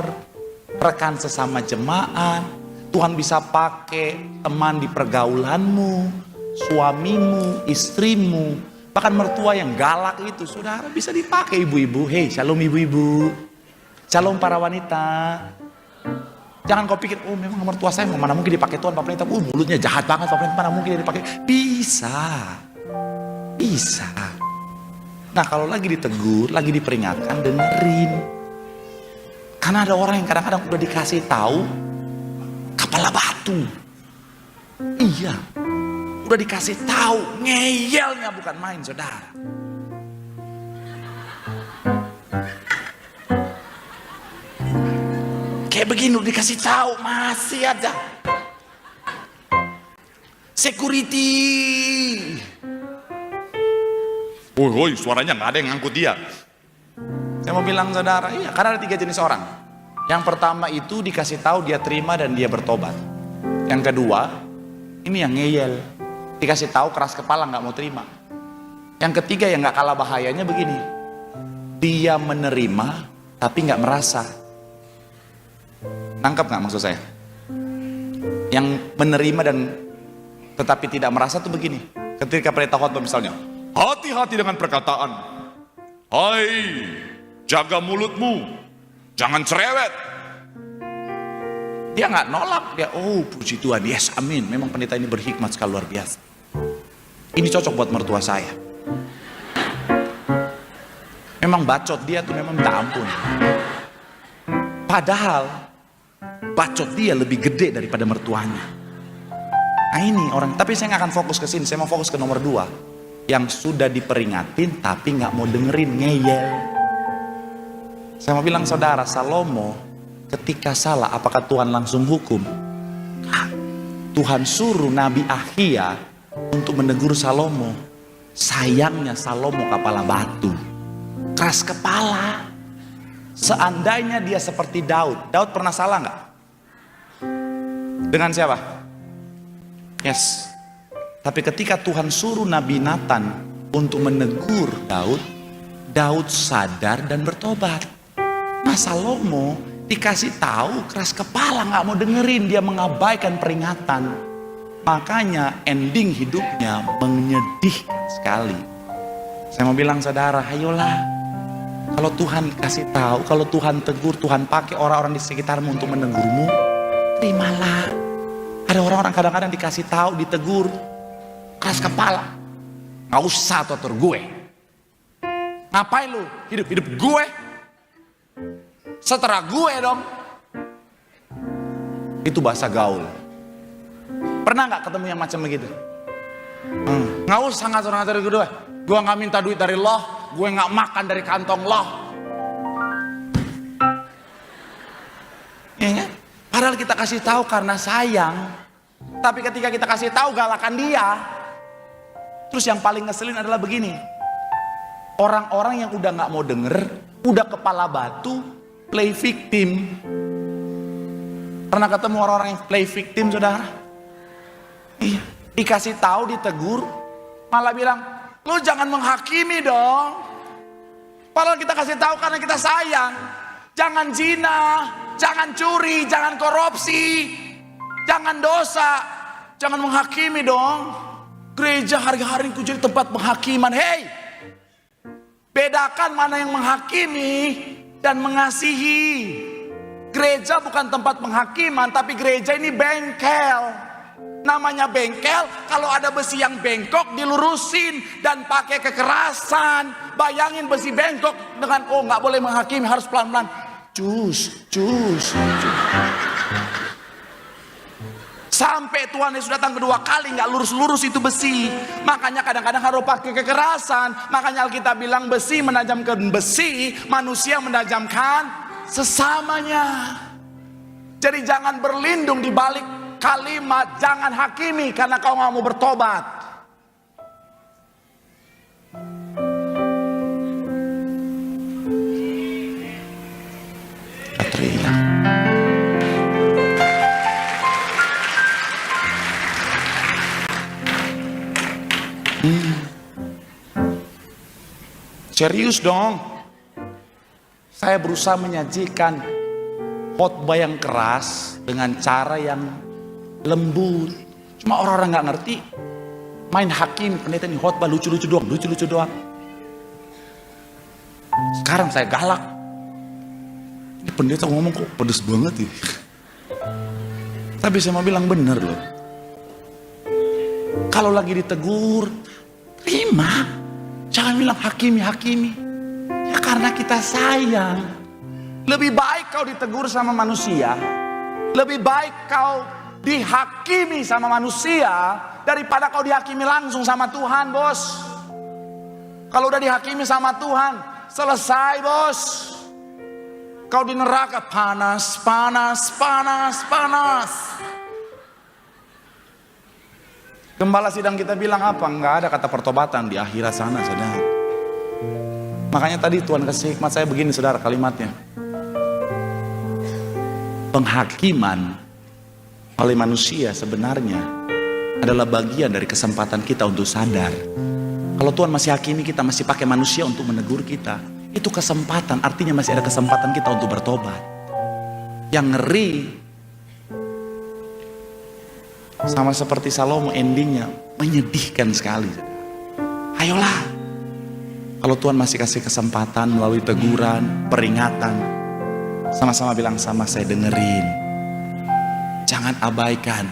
rekan sesama jemaat. Tuhan bisa pakai teman di pergaulanmu, suamimu, istrimu, bahkan mertua yang galak itu, saudara bisa dipakai. Ibu-ibu, hey, shalom ibu-ibu, shalom para wanita. Jangan kau pikir, oh memang mertua saya mana mungkin dipakai Tuhan, Pak Pendeta, mulutnya jahat banget Pak Pendeta, mana mungkin dia dipakai. Bisa. Nah kalau lagi ditegur, lagi diperingatkan, dengerin. Karena ada orang yang kadang-kadang udah dikasih tahu, kepala batu. Iya, udah dikasih tahu, ngeyelnya bukan main, saudara. Kayak begini udah dikasih tahu, masih aja. Security. Woi, suaranya nggak ada yang ngangkut dia. Saya mau bilang saudara, iya, karena ada 3 jenis orang. Yang pertama itu dikasih tahu, dia terima dan dia bertobat. Yang kedua, ini yang ngeyel, dikasih tahu keras kepala nggak mau terima. Yang ketiga yang nggak kalah bahayanya begini, dia menerima tapi nggak merasa. Nangkap nggak maksud saya? Yang menerima dan tetapi tidak merasa tuh begini. Ketika pendeta khotbah misalnya, hati-hati dengan perkataan. Hai, jaga mulutmu, jangan cerewet. Dia nggak nolak, dia oh puji Tuhan, yes amin. Memang pendeta ini berhikmat sekali, luar biasa. Ini cocok buat mertua saya. Memang bacot dia tuh memang minta ampun. Padahal bacot dia lebih gede daripada mertuanya. Nah ini orang, tapi saya nggak akan fokus ke sini, saya mau fokus ke nomor 2. Yang sudah diperingatin tapi nggak mau dengerin, ngeyel. Saya mau bilang saudara, Salomo ketika salah, apakah Tuhan langsung hukum? Tuhan suruh Nabi Ahia untuk menegur Salomo. Sayangnya Salomo kepala batu, keras kepala. Seandainya dia seperti Daud pernah salah nggak? Dengan siapa? Yes. Tapi ketika Tuhan suruh Nabi Nathan untuk menegur Daud sadar dan bertobat. Nah Salomo dikasih tahu keras kepala, nggak mau dengerin, dia mengabaikan peringatan. Makanya ending hidupnya menyedihkan sekali. Saya mau bilang saudara, ayolah, kalau Tuhan kasih tahu, kalau Tuhan tegur, Tuhan pakai orang-orang di sekitarmu untuk menegurmu, terimalah. Ada orang-orang kadang-kadang dikasih tahu, ditegur, keras kepala, nggak usah tutur gue. Ngapain lu hidup gue? Seterah gue dong. Itu bahasa gaul. Pernah nggak ketemu yang macam begitu? Nggak usah ngatur-ngatur gue. Gue nggak minta duit dari lo, gue nggak makan dari kantong lo. Ya, padahal kita kasih tahu karena sayang. Tapi ketika kita kasih tahu galakan dia. Terus yang paling ngeselin adalah begini. Orang-orang yang udah nggak mau denger, udah kepala batu, play victim. Pernah ketemu orang-orang yang play victim, saudara? Iya. Dikasih tahu, ditegur, malah bilang, lu jangan menghakimi dong. Padahal kita kasih tahu karena kita sayang. Jangan zina, jangan curi, jangan korupsi, jangan dosa, jangan menghakimi dong. Gereja hari-hari itu jadi tempat penghakiman. Hei, bedakan mana yang menghakimi dan mengasihi. Gereja bukan tempat penghakiman, tapi gereja ini bengkel. Namanya bengkel, kalau ada besi yang bengkok dilurusin dan pakai kekerasan. Bayangin besi bengkok dengan nggak boleh menghakimi, harus pelan-pelan. Cus. Sampai Tuhan Yesus datang kedua kali nggak lurus-lurus itu besi. Makanya kadang-kadang harus pakai kekerasan. Makanya Alkitab bilang besi menajamkan besi, manusia menajamkan sesamanya. Jadi jangan berlindung di balik kalimat jangan hakimi karena kau nggak mau bertobat. Katria. Serius dong. Saya berusaha menyajikan khotbah yang keras dengan cara yang lembut. Cuma orang-orang gak ngerti. Main hakim, pendeta ini khotbah lucu-lucu doang. Sekarang saya galak. Ini pendeta ngomong kok pedes banget ya. Tapi saya mau bilang bener loh. Kalau lagi ditegur, terima. Jangan bilang hakimi. Ya karena kita sayang. Lebih baik kau ditegur sama manusia, lebih baik kau dihakimi sama manusia daripada kau dihakimi langsung sama Tuhan, bos. Kalau udah dihakimi sama Tuhan, selesai, bos. Kau di neraka panas. Gembala sidang kita bilang apa? Nggak ada kata pertobatan di akhirat sana, saudara. Makanya tadi Tuhan kasih hikmat saya begini, saudara, kalimatnya. Penghakiman oleh manusia sebenarnya adalah bagian dari kesempatan kita untuk sadar. Kalau Tuhan masih hakimi kita, masih pakai manusia untuk menegur kita, itu kesempatan, artinya masih ada kesempatan kita untuk bertobat. Yang ngeri, sama seperti Salomo, endingnya menyedihkan sekali. Ayolah, kalau Tuhan masih kasih kesempatan melalui teguran, peringatan, sama-sama bilang sama saya, dengerin. Jangan abaikan.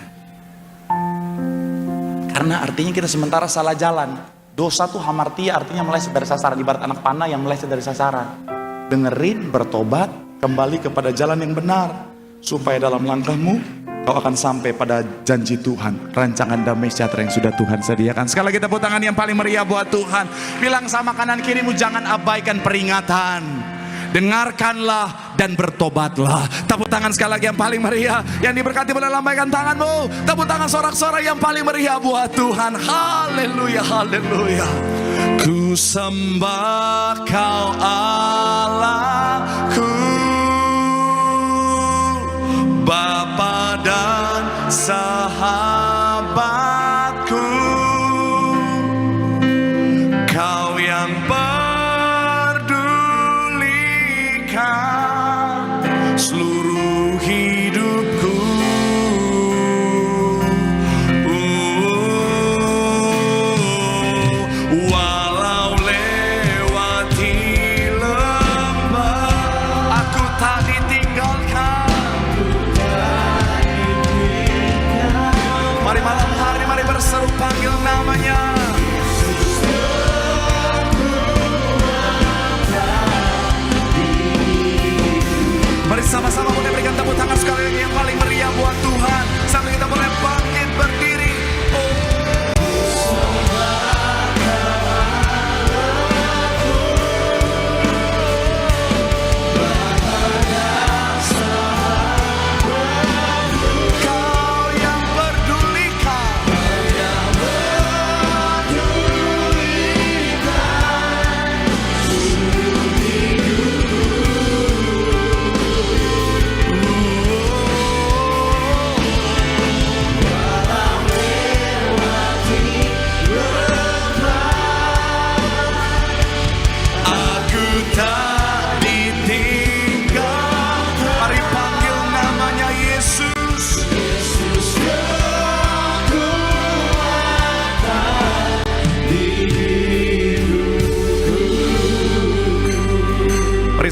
Karena artinya kita sementara salah jalan. Dosa tuh hamartia, artinya meleset dari sasaran. Ibarat anak panah yang meleset dari sasaran. Dengerin, bertobat, kembali kepada jalan yang benar. supaya dalam langkahmu kau akan sampai pada janji Tuhan, rancangan damai sejahtera yang sudah Tuhan sediakan. Sekali lagi tepuk tangan yang paling meriah buat Tuhan. Bilang sama kanan kirimu, jangan abaikan peringatan. Dengarkanlah dan bertobatlah. Tepuk tangan sekali lagi yang paling meriah. Yang diberkati boleh lambaikan tanganmu. Tepuk tangan sorak-sorai yang paling meriah buat Tuhan. Haleluya, haleluya. Ku sembah Kau Allahku, Bapa dan sahabatku, Kau yang pedulikan seluruh hidupku. Walau lewati lembah, aku tak ditinggalkan. Mari malam hari, mari berseru panggil namanya. Mari sama-sama boleh berikan tepuk tangan sekali lagi yang paling meriah buat Tuhan. Sambil kita boleh bangkit berdiri.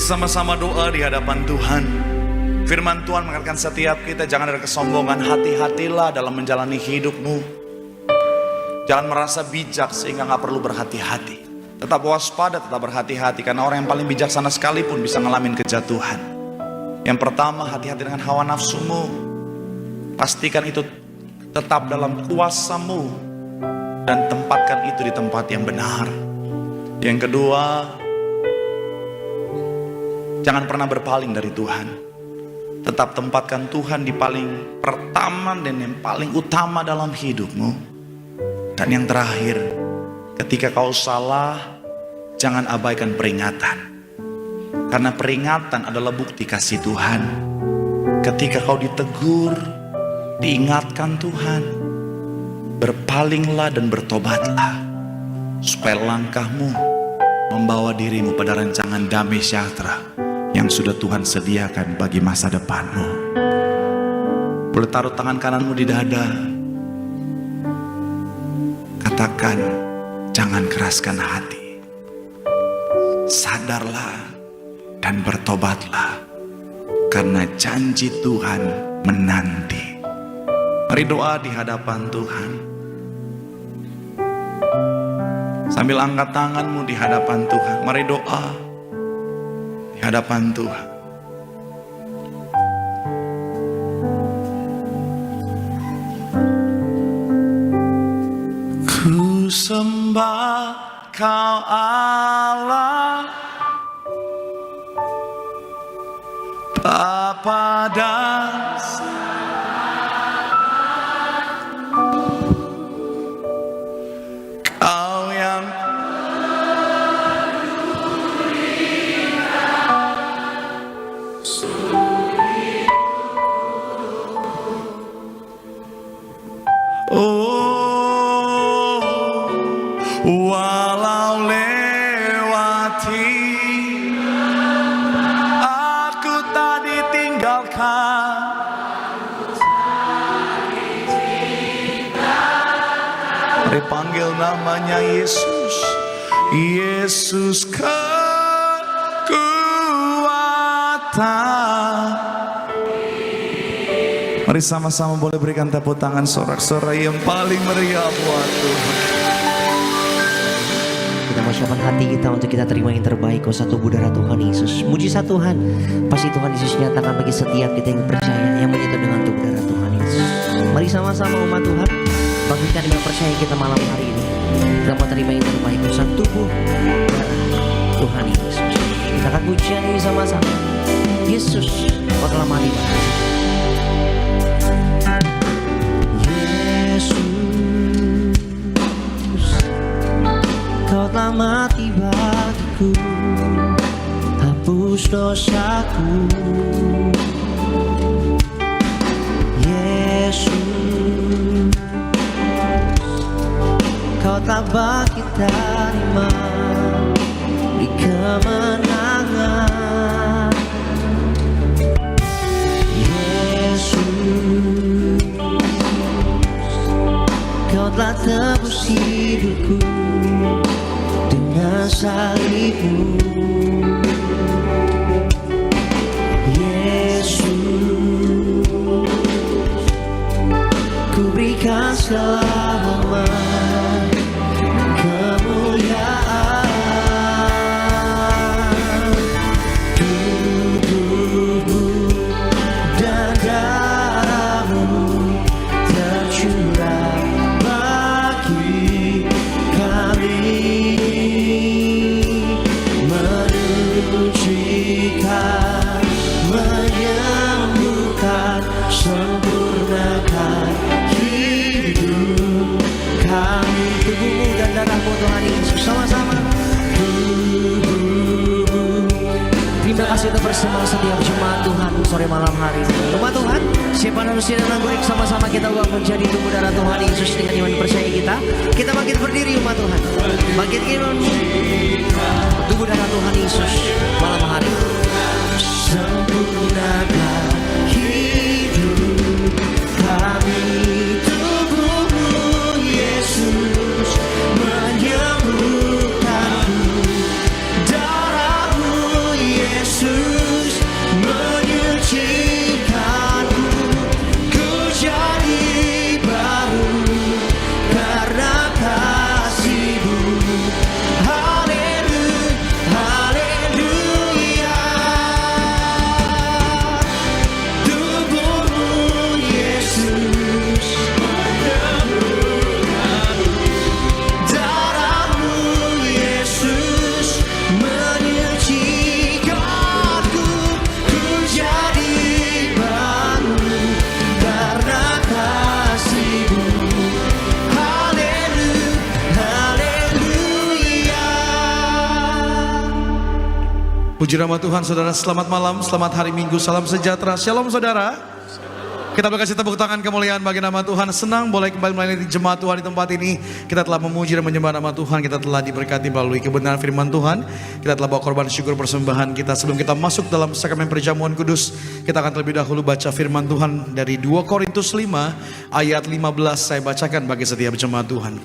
Sama-sama doa di hadapan Tuhan. Firman Tuhan mengatakan setiap kita jangan ada kesombongan. Hati-hatilah dalam menjalani hidupmu. Jangan merasa bijak sehingga gak perlu berhati-hati. Tetap waspada, tetap berhati-hati. Karena orang yang paling bijaksana sekalipun bisa ngalamin kejatuhan. Yang pertama, hati-hati dengan hawa nafsumu. Pastikan itu tetap dalam kuasamu. Dan tempatkan itu di tempat yang benar. Yang kedua, jangan pernah berpaling dari Tuhan. Tetap tempatkan Tuhan di paling pertama dan yang paling utama dalam hidupmu. Dan yang terakhir, ketika kau salah, jangan abaikan peringatan. Karena peringatan adalah bukti kasih Tuhan. Ketika kau ditegur, diingatkan Tuhan, berpalinglah dan bertobatlah. Supaya langkahmu membawa dirimu pada rancangan damai sejahtera yang sudah Tuhan sediakan bagi masa depanmu. Boleh taruh tangan kananmu di dada. Katakan, jangan keraskan hati. Sadarlah dan bertobatlah. Karena janji Tuhan menanti. Mari doa di hadapan Tuhan. Sambil angkat tanganmu di hadapan Tuhan. Mari doa di hadapan Tuhan. Ku sembah Kau Allah, Bapa dan Kau yang walau lewati aku tak ditinggalkan. Mari panggil namanya Yesus. Yesus kekuatan. Mari sama-sama boleh berikan tepuk tangan sorak-sorai yang paling meriah buat Tuhan. mau siapkan hati kita untuk kita terima yang terbaik. Kau satu darah Tuhan Yesus. Mujizat Tuhan pasti Tuhan Yesus nyatakan bagi setiap kita yang percaya, yang menyentuh dengan tubuh darah Tuhan Yesus. Mari sama-sama umat Tuhan bangkitkan iman percaya kita malam hari ini. Kita mau terima yang terbaik. Kau satu tubuh darah Tuhan Yesus. Kita akan pujian ini sama-sama. Yesus, Kau telah mati. Kau telah mati bagiku, hapus dosaku. Yesus, Kau telah bangkit dari mati di kemenangan. Yesus, Kau telah tebus hidupku dengan salibmu. Yesus, ku berikan selama kemuliaan. Tubuhmu dan darahmu tercurah bagi kami, menyucikan, menyembuhkan, sempurnakan hidup kami. Tubuhmu dan darahmu Tuhan Yesus, sama-sama. Terima kasih untuk bersama setiap jemaat Tuhan sore malam hari ini. Umat Tuhan, siapa manusia dengan baik, sama-sama kita ubah menjadi tubuh darah Tuhan Yesus dengan iman percaya kita. Kita bangkit berdiri umat Tuhan. Bangkit iman tubuh darah Tuhan Yesus malam hari. Sempurnakan hidup kami. Tubuhmu Yesus menyembuhkanku. Darahmu Yesus menyucikanku. Ku jadi baru karena kasih-Mu. Haleluya, haleluya. Tubuhmu Yesus menyembuhkanku. Darahmu Yesus menyucikanku. Ku jadi baru karena kasih-Mu. Haleluya, haleluya. Puji nama Tuhan saudara, selamat malam, selamat hari Minggu, salam sejahtera, shalom saudara. Kita berkasih tepuk tangan kemuliaan bagi nama Tuhan. Senang boleh kembali melayani jemaat Tuhan di tempat ini. Kita telah memuji dan menyembah nama Tuhan. Kita telah diberkati melalui kebenaran firman Tuhan. Kita telah bawa korban syukur persembahan kita. Sebelum kita masuk dalam sakramen perjamuan kudus, kita akan terlebih dahulu baca firman Tuhan dari 2 Korintus 5 ayat 15. Saya bacakan bagi setiap jemaat Tuhan.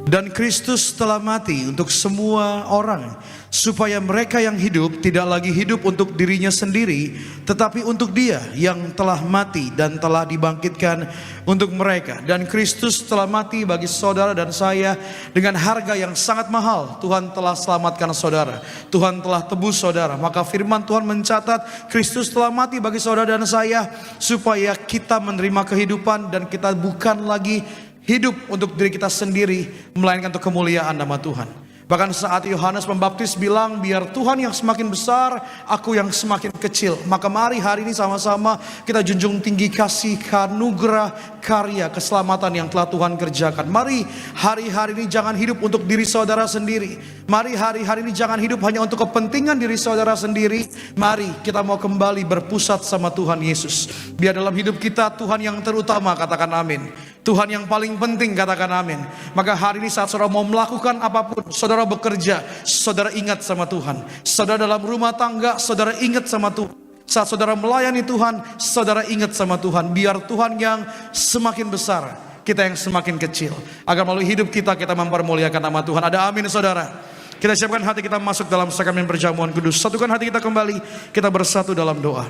Dan Kristus telah mati untuk semua orang, supaya mereka yang hidup tidak lagi hidup untuk dirinya sendiri, tetapi untuk Dia yang telah mati dan telah dibangkitkan untuk mereka. Dan Kristus telah mati bagi saudara dan saya dengan harga yang sangat mahal. Tuhan telah selamatkan saudara, Tuhan telah tebus saudara. Maka firman Tuhan mencatat Kristus telah mati bagi saudara dan saya, supaya kita menerima kehidupan dan kita bukan lagi hidup untuk diri kita sendiri, melainkan untuk kemuliaan nama Tuhan. Bahkan saat Yohanes Pembaptis bilang, biar Tuhan yang semakin besar, aku yang semakin kecil. Maka mari hari ini sama-sama kita junjung tinggi kasih, anugerah, karya, keselamatan yang telah Tuhan kerjakan. Mari hari-hari ini jangan hidup untuk diri saudara sendiri. Mari hari-hari ini jangan hidup hanya untuk kepentingan diri saudara sendiri. Mari kita mau kembali berpusat sama Tuhan Yesus. Biar dalam hidup kita Tuhan yang terutama, katakan amin. Tuhan yang paling penting, katakan amin. Maka hari ini saat saudara mau melakukan apapun, saudara bekerja, saudara ingat sama Tuhan. Saudara dalam rumah tangga, saudara ingat sama Tuhan. Saat saudara melayani Tuhan, saudara ingat sama Tuhan. Biar Tuhan yang semakin besar, kita yang semakin kecil. Agar melalui hidup kita, kita mempermuliakan nama Tuhan. Ada amin saudara. Kita siapkan hati kita masuk dalam sakramen perjamuan kudus. Satukan hati kita kembali, kita bersatu dalam doa.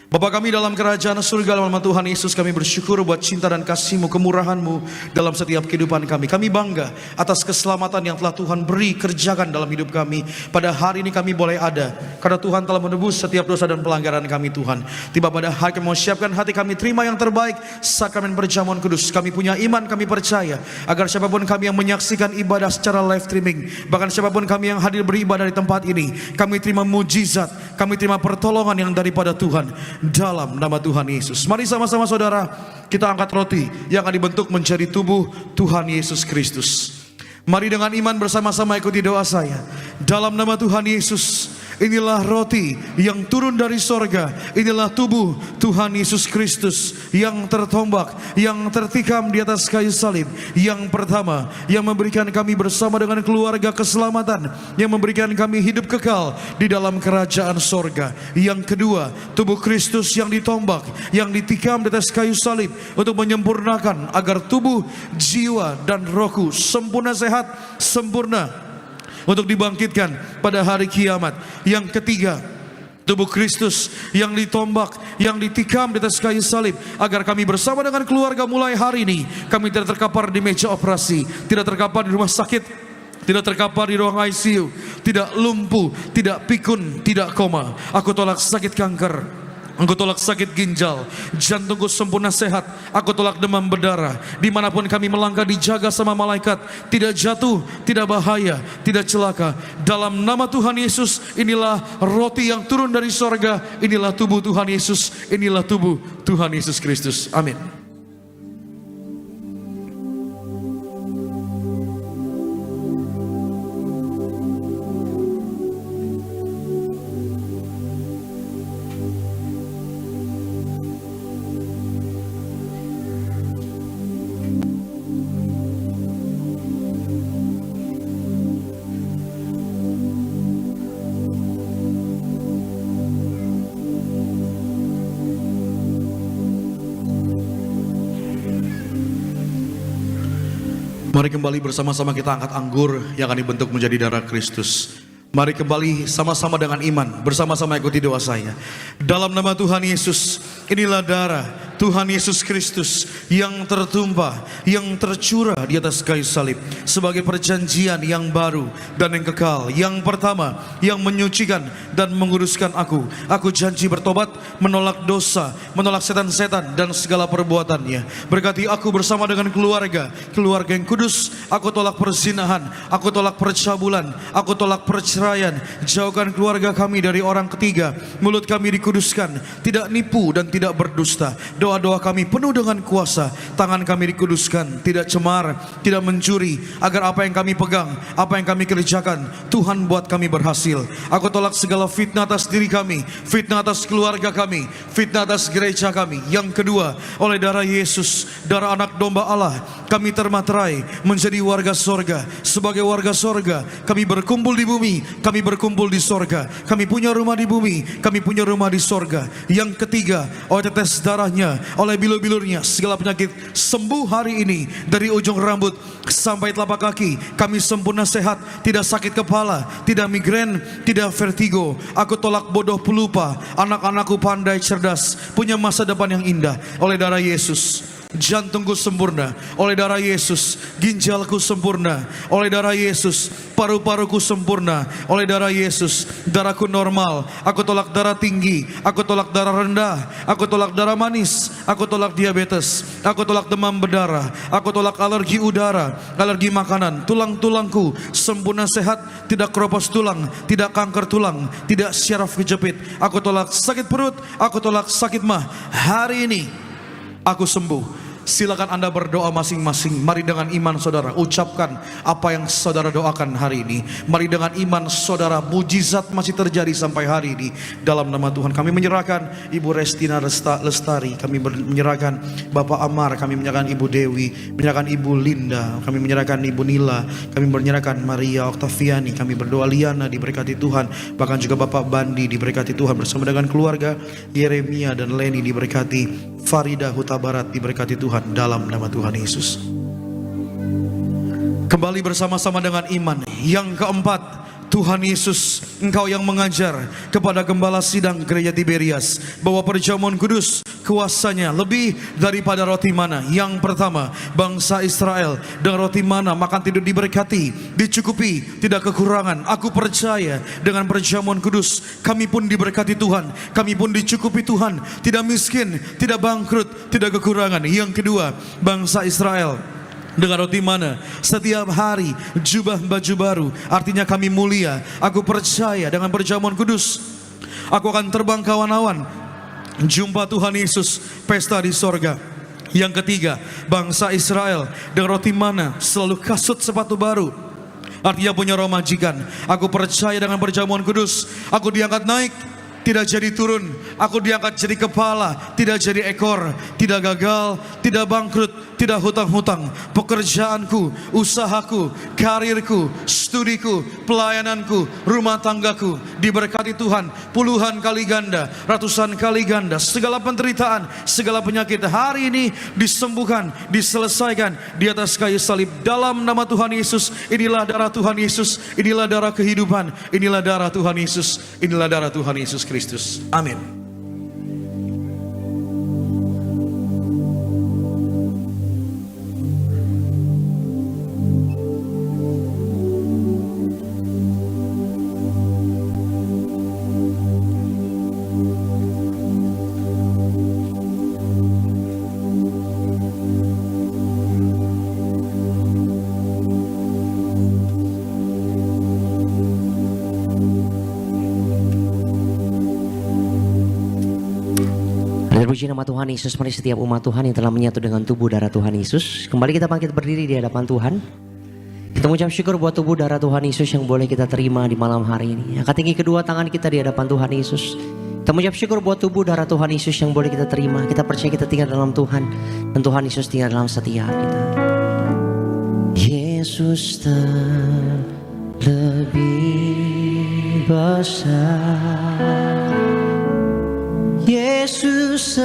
Bapa kami dalam kerajaan surga, dalam nama Tuhan Yesus, kami bersyukur buat cinta dan kasih-Mu, kemurahan-Mu dalam setiap kehidupan kami. Kami bangga atas keselamatan yang telah Tuhan beri kerjakan dalam hidup kami. Pada hari ini kami boleh ada karena Tuhan telah menebus setiap dosa dan pelanggaran kami Tuhan. Tiba pada hari kami mau siapkan hati kami terima yang terbaik, sakramen perjamuan kudus. Kami punya iman, kami percaya agar siapapun kami yang menyaksikan ibadah secara live streaming, bahkan siapapun kami yang hadir beribadah di tempat ini, kami terima mujizat, kami terima pertolongan yang daripada Tuhan. Dalam nama Tuhan Yesus. Mari sama-sama saudara, kita angkat roti yang akan dibentuk menjadi tubuh Tuhan Yesus Kristus. Mari dengan iman bersama-sama ikuti doa saya. Dalam nama Tuhan Yesus, inilah roti yang turun dari sorga. Inilah tubuh Tuhan Yesus Kristus yang tertombak, yang tertikam di atas kayu salib. Yang pertama, yang memberikan kami bersama dengan keluarga keselamatan, yang memberikan kami hidup kekal di dalam kerajaan sorga. Yang kedua, tubuh Kristus yang ditombak, yang ditikam di atas kayu salib untuk menyempurnakan agar tubuh, jiwa, dan rohku sempurna sehat, sempurna untuk dibangkitkan pada hari kiamat. Yang ketiga, tubuh Kristus yang ditombak, yang ditikam di atas kayu salib, agar kami bersama dengan keluarga mulai hari ini, kami tidak terkapar di meja operasi, tidak terkapar di rumah sakit, tidak terkapar di ruang ICU, tidak lumpuh, tidak pikun, tidak koma. Aku tolak sakit kanker, aku tolak sakit ginjal, jantungku sempurna sehat. Aku tolak demam berdarah. Dimanapun kami melangkah dijaga sama malaikat, tidak jatuh, tidak bahaya, tidak celaka. Dalam nama Tuhan Yesus, inilah roti yang turun dari sorga. Inilah tubuh Tuhan Yesus. Inilah tubuh Tuhan Yesus Kristus. Amin. Mari kembali bersama-sama kita angkat anggur yang akan dibentuk menjadi darah Kristus. Mari kembali sama-sama dengan iman, bersama-sama ikuti doa saya. Dalam nama Tuhan Yesus, inilah darah Tuhan Yesus Kristus yang tertumpah, yang tercurah di atas kayu salib sebagai perjanjian yang baru dan yang kekal. Yang pertama, yang menyucikan dan menguduskan aku. Aku janji bertobat, menolak dosa, menolak setan-setan dan segala perbuatannya. Berkati aku bersama dengan keluarga yang kudus. Aku tolak perzinahan, aku tolak percabulan, aku tolak perceraian. Jauhkan keluarga kami dari orang ketiga. Mulut kami dikuduskan, tidak nipu dan tidak berdusta. Doa-doa kami penuh dengan kuasa. Tangan kami dikuduskan, tidak cemar, tidak mencuri, agar apa yang kami pegang, apa yang kami kerjakan, Tuhan buat kami berhasil. Aku tolak segala fitnah atas diri kami, fitnah atas keluarga kami, fitnah atas gereja kami. Yang kedua, oleh darah Yesus, darah anak domba Allah, kami termaterai menjadi warga sorga. Sebagai warga sorga, kami berkumpul di bumi, kami berkumpul di sorga. Kami punya rumah di bumi, kami punya rumah di sorga. Yang ketiga, oleh tetes darahnya, oleh bilur-bilurnya, segala penyakit sembuh hari ini. Dari ujung rambut sampai telapak kaki, kami sempurna sehat, tidak sakit kepala, tidak migrain, tidak vertigo. Aku tolak bodoh pelupa. Anak-anakku pandai, cerdas, punya masa depan yang indah. Oleh darah Yesus, jantungku sempurna. Oleh darah Yesus, ginjalku sempurna. Oleh darah Yesus, paru-paruku sempurna. Oleh darah Yesus, darahku normal. Aku tolak darah tinggi, aku tolak darah rendah, aku tolak darah manis, aku tolak diabetes, aku tolak demam berdarah, aku tolak alergi udara, alergi makanan. Tulang-tulangku sempurna sehat, tidak keropos tulang, tidak kanker tulang, tidak syaraf kejepit. Aku tolak sakit perut, aku tolak sakit mah. Hari ini aku sembuh. Silakan Anda berdoa masing-masing. Mari dengan iman saudara ucapkan apa yang saudara doakan hari ini. Mari dengan iman saudara, mujizat masih terjadi sampai hari ini. Dalam nama Tuhan kami menyerahkan Ibu Restina Lestari, kami menyerahkan Bapak Amar, kami menyerahkan Ibu Dewi, menyerahkan Ibu Linda, kami menyerahkan Ibu Nila, kami menyerahkan Maria Oktaviani. Kami berdoa Liana diberkati Tuhan, bahkan juga Bapak Bandi diberkati Tuhan bersama dengan keluarga. Yeremia dan Leni diberkati, Farida Huta Barat diberkati Tuhan. Dalam nama Tuhan Yesus. Kembali bersama-sama dengan iman. Yang keempat, Tuhan Yesus, Engkau yang mengajar kepada gembala sidang gereja Tiberias bahwa perjamuan kudus kuasanya lebih daripada roti mana. Yang pertama, bangsa Israel dengan roti mana makan tidur diberkati, dicukupi, tidak kekurangan. Aku percaya dengan perjamuan kudus kami pun diberkati Tuhan, kami pun dicukupi Tuhan, tidak miskin, tidak bangkrut, tidak kekurangan. Yang kedua, bangsa Israel dengan roti mana setiap hari jubah baju baru, artinya kami mulia. Aku percaya dengan perjamuan kudus aku akan terbang ke awan-awan, jumpa Tuhan Yesus, pesta di sorga. Yang ketiga, bangsa Israel dengan roti mana selalu kasut sepatu baru, artinya punya roh majikan. Aku percaya dengan perjamuan kudus aku diangkat naik, tidak jadi turun. Aku diangkat jadi kepala, tidak jadi ekor. Tidak gagal, tidak bangkrut, tidak hutang-hutang. Pekerjaanku, usahaku, karirku, studiku, pelayananku, rumah tanggaku diberkati Tuhan puluhan kali ganda, ratusan kali ganda. Segala penderitaan, segala penyakit hari ini disembuhkan, diselesaikan di atas kayu salib dalam nama Tuhan Yesus. Inilah darah Tuhan Yesus, inilah darah kehidupan, inilah darah Tuhan Yesus, inilah darah Tuhan Yesus Kristus. Amin. Puji nama Tuhan Yesus. Mari setiap umat Tuhan yang telah menyatu dengan tubuh darah Tuhan Yesus, kembali kita bangkit berdiri di hadapan Tuhan. Kita mengucap syukur buat tubuh darah Tuhan Yesus yang boleh kita terima di malam hari ini. Angkat tinggi kedua tangan kita di hadapan Tuhan Yesus. Kita mengucap syukur buat tubuh darah Tuhan Yesus yang boleh kita terima. Kita percaya kita tinggal dalam Tuhan, dan Tuhan Yesus tinggal dalam setiap kita. Yesus terlebih besar, Yesus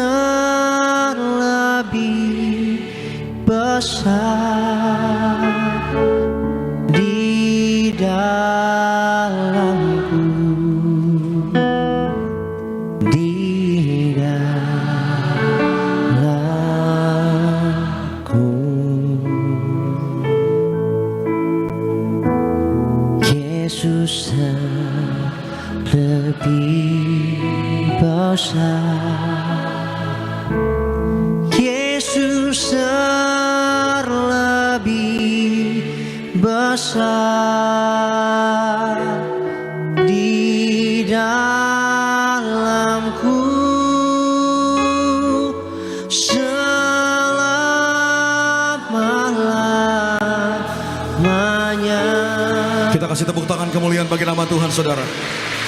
lebih besar di dalamku, di dalamku. Yesus lebih besar, Yesus lebih besar di dalamku selama-lamanya. Kita kasih tepuk tangan kemuliaan bagi nama Tuhan, saudara.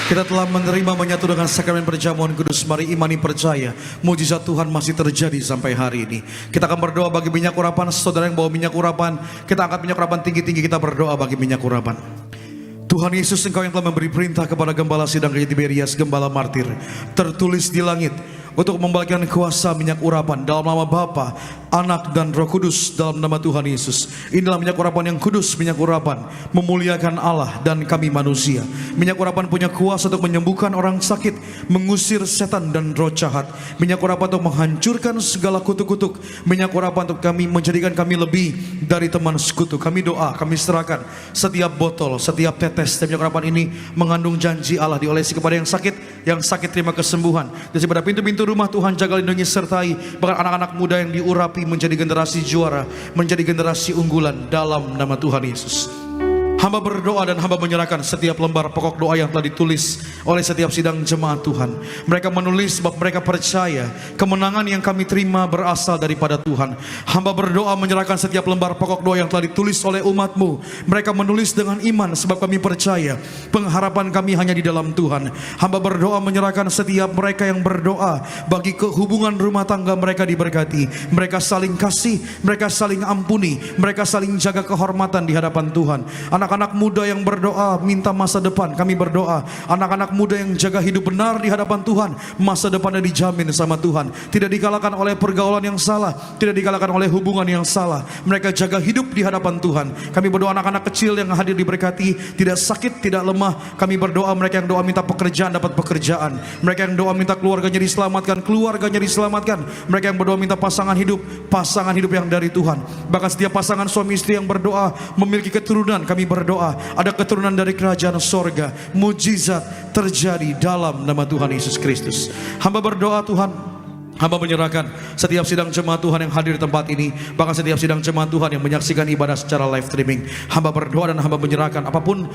Kita telah menerima menyatu dengan sakramen perjamuan kudus. Mari imani percaya mujizat Tuhan masih terjadi sampai hari ini. Kita akan berdoa bagi minyak urapan. Saudara yang bawa minyak urapan, kita angkat minyak urapan tinggi-tinggi. Kita berdoa bagi minyak urapan. Tuhan Yesus, Engkau yang telah memberi perintah kepada gembala sidang gereja Tiberias, gembala martir, tertulis di langit, untuk membagikan kuasa minyak urapan dalam nama Bapa, Anak dan Roh Kudus, dalam nama Tuhan Yesus. Inilah minyak urapan yang kudus, minyak urapan memuliakan Allah dan kami manusia. Minyak urapan punya kuasa untuk menyembuhkan orang sakit, mengusir setan dan roh jahat. Minyak urapan untuk menghancurkan segala kutuk-kutuk. Minyak urapan untuk kami menjadikan kami lebih dari teman sekutu. Kami doa, kami serahkan setiap botol, setiap tetes minyak urapan ini mengandung janji Allah, diolesi kepada yang sakit terima kesembuhan. Di pada pintu-pintu rumah Tuhan jaga, lindungi, sertai bahkan anak-anak muda yang diurapi menjadi generasi juara, menjadi generasi unggulan dalam nama Tuhan Yesus. Hamba berdoa dan hamba menyerahkan setiap lembar pokok doa yang telah ditulis oleh setiap sidang jemaat Tuhan. Mereka menulis sebab mereka percaya kemenangan yang kami terima berasal daripada Tuhan. Hamba berdoa menyerahkan setiap lembar pokok doa yang telah ditulis oleh umat-Mu. Mereka menulis dengan iman sebab kami percaya pengharapan kami hanya di dalam Tuhan. Hamba berdoa menyerahkan setiap mereka yang berdoa bagi kehubungan rumah tangga mereka diberkati. Mereka saling kasih, mereka saling ampuni, mereka saling jaga kehormatan di hadapan Tuhan. Anak-anak Anak-anak muda yang berdoa minta masa depan, kami berdoa. Anak-anak muda yang jaga hidup benar di hadapan Tuhan, masa depannya dijamin sama Tuhan. Tidak dikalahkan oleh pergaulan yang salah, tidak dikalahkan oleh hubungan yang salah. Mereka jaga hidup di hadapan Tuhan. Kami berdoa anak-anak kecil yang hadir diberkati, tidak sakit, tidak lemah. Kami berdoa mereka yang doa minta pekerjaan dapat pekerjaan. Mereka yang doa minta keluarganya diselamatkan, keluarganya diselamatkan. Mereka yang berdoa minta pasangan hidup yang dari Tuhan. Bahkan setiap pasangan suami istri yang berdoa memiliki keturunan, kami berdoa ada keturunan dari kerajaan sorga. Mujizat terjadi dalam nama Tuhan Yesus Kristus. Hamba berdoa Tuhan, hamba menyerahkan setiap sidang jemaat Tuhan yang hadir di tempat ini, bahkan setiap sidang jemaat Tuhan yang menyaksikan ibadah secara live streaming. Hamba berdoa dan hamba menyerahkan apapun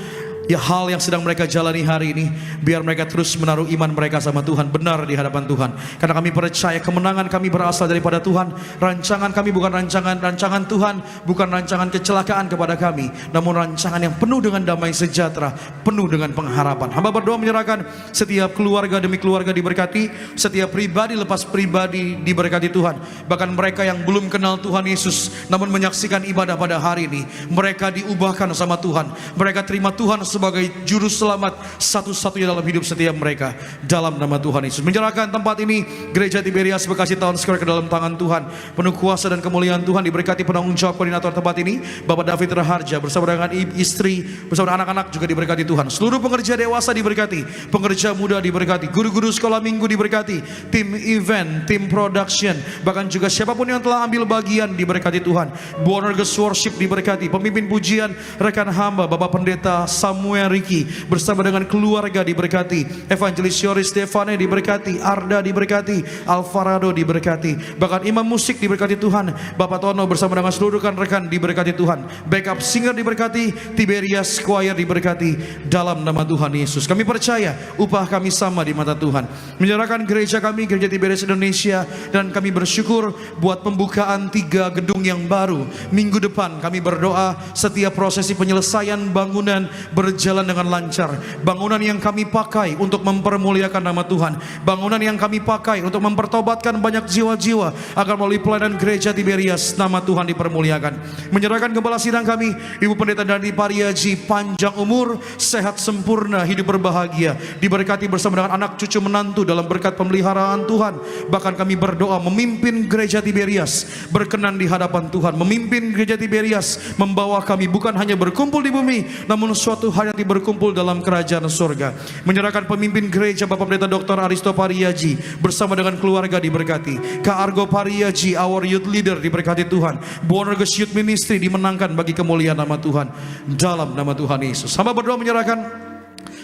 ya hal yang sedang mereka jalani hari ini, biar mereka terus menaruh iman mereka sama Tuhan benar di hadapan Tuhan. Karena kami percaya kemenangan kami berasal daripada Tuhan. Rancangan kami bukan rancangan Tuhan, bukan rancangan kecelakaan kepada kami, namun rancangan yang penuh dengan damai sejahtera, penuh dengan pengharapan. Hamba berdoa menyerahkan setiap keluarga demi keluarga diberkati, setiap pribadi lepas pribadi diberkati Tuhan. Bahkan mereka yang belum kenal Tuhan Yesus namun menyaksikan ibadah pada hari ini, mereka diubahkan sama Tuhan. Mereka terima Tuhan sebagai juru selamat satu-satunya dalam hidup setiap mereka, dalam nama Tuhan Yesus. Menyerahkan tempat ini, Gereja Tiberias Bekasi Town Square, ke dalam tangan Tuhan. Penuh kuasa dan kemuliaan Tuhan, diberkati penanggung jawab koordinator tempat ini, Bapak David Raharja, bersama dengan istri, bersama anak-anak juga diberkati Tuhan. Seluruh pengerja dewasa diberkati, pengerja muda diberkati, guru-guru sekolah minggu diberkati, tim event, tim production, bahkan juga siapapun yang telah ambil bagian diberkati Tuhan. Born Girls Worship diberkati, pemimpin pujian rekan hamba Bapak Pendeta Samuel Riki bersama dengan keluarga diberkati, Evangelis Yoris Stefane diberkati, Arda diberkati, Alvarado diberkati, bahkan imam musik diberkati Tuhan, Bapak Tono bersama dengan seluruh rekan-rekan diberkati Tuhan, backup singer diberkati, Tiberias Choir diberkati, dalam nama Tuhan Yesus. Kami percaya upah kami sama di mata Tuhan. Menyerahkan gereja kami, Gereja Tiberias Indonesia, dan kami bersyukur buat pembukaan 3 gedung yang baru. Minggu depan kami berdoa setiap prosesi penyelesaian bangunan berjalan dengan lancar. Bangunan yang kami pakai untuk mempermuliakan nama Tuhan, bangunan yang kami pakai untuk mempertobatkan banyak jiwa-jiwa, agar melalui pelayanan Gereja Tiberias nama Tuhan dipermuliakan. Menyerahkan gembala sidang kami, Ibu Pendeta Dani Pariaji, panjang umur, sehat sempurna, hidup berbahagia, diberkati bersama dengan anak cucu menantu dalam berkat pemeliharaan Tuhan. Bahkan kami berdoa memimpin Gereja Tiberias berkenan di hadapan Tuhan, memimpin Gereja Tiberias, membawa kami bukan hanya berkumpul di bumi, namun suatu hari nanti berkumpul dalam kerajaan surga. Menyerahkan pemimpin gereja Bapak Pendeta Dr. Aristo Pariaji bersama dengan keluarga diberkati, Kak Argo Pariaji, our youth leader diberkati Tuhan, Born Girls Youth Ministry dimenangkan bagi kemuliaan nama Tuhan, dalam nama Tuhan Yesus. Hamba berdoa menyerahkan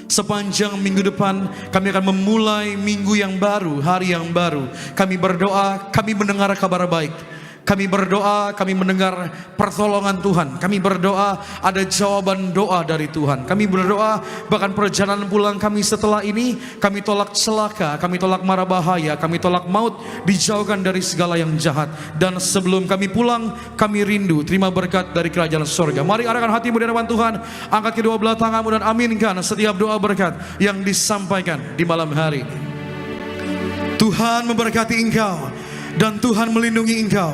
sepanjang minggu depan kami akan memulai minggu yang baru, hari yang baru. Kami berdoa, kami mendengar kabar baik. Kami berdoa, kami mendengar pertolongan Tuhan. Kami berdoa ada jawaban doa dari Tuhan. Kami berdoa bahkan perjalanan pulang kami setelah ini, kami tolak celaka, kami tolak mara bahaya, kami tolak maut, dijauhkan dari segala yang jahat. Dan sebelum kami pulang, kami rindu terima berkat dari kerajaan surga. Mari arahkan hatimu di hadapan Tuhan, angkat kedua belah tanganmu dan aminkan setiap doa berkat yang disampaikan di malam hari. Tuhan memberkati engkau dan Tuhan melindungi engkau.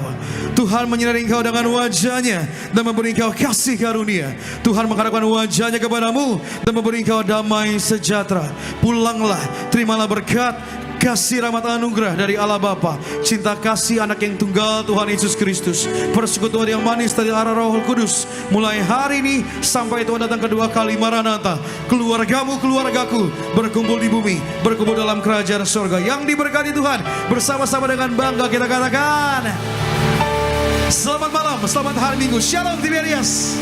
Tuhan menyinari engkau dengan wajahnya dan memberi engkau kasih karunia. Tuhan menghadapkan wajahnya kepadamu dan memberi engkau damai sejahtera. Pulanglah, terimalah berkat, kasih rahmat anugerah dari Allah Bapa, cinta kasih anak yang tunggal Tuhan Yesus Kristus, persekutuan yang manis dari arah Roh Kudus, mulai hari ini sampai Tuhan datang kedua kali. Maranatha, keluargamu, keluargaku berkumpul di bumi, berkumpul dalam kerajaan surga yang diberkati Tuhan. Bersama-sama dengan bangga kita katakan, selamat malam, selamat hari Minggu, Shalom Tiberias.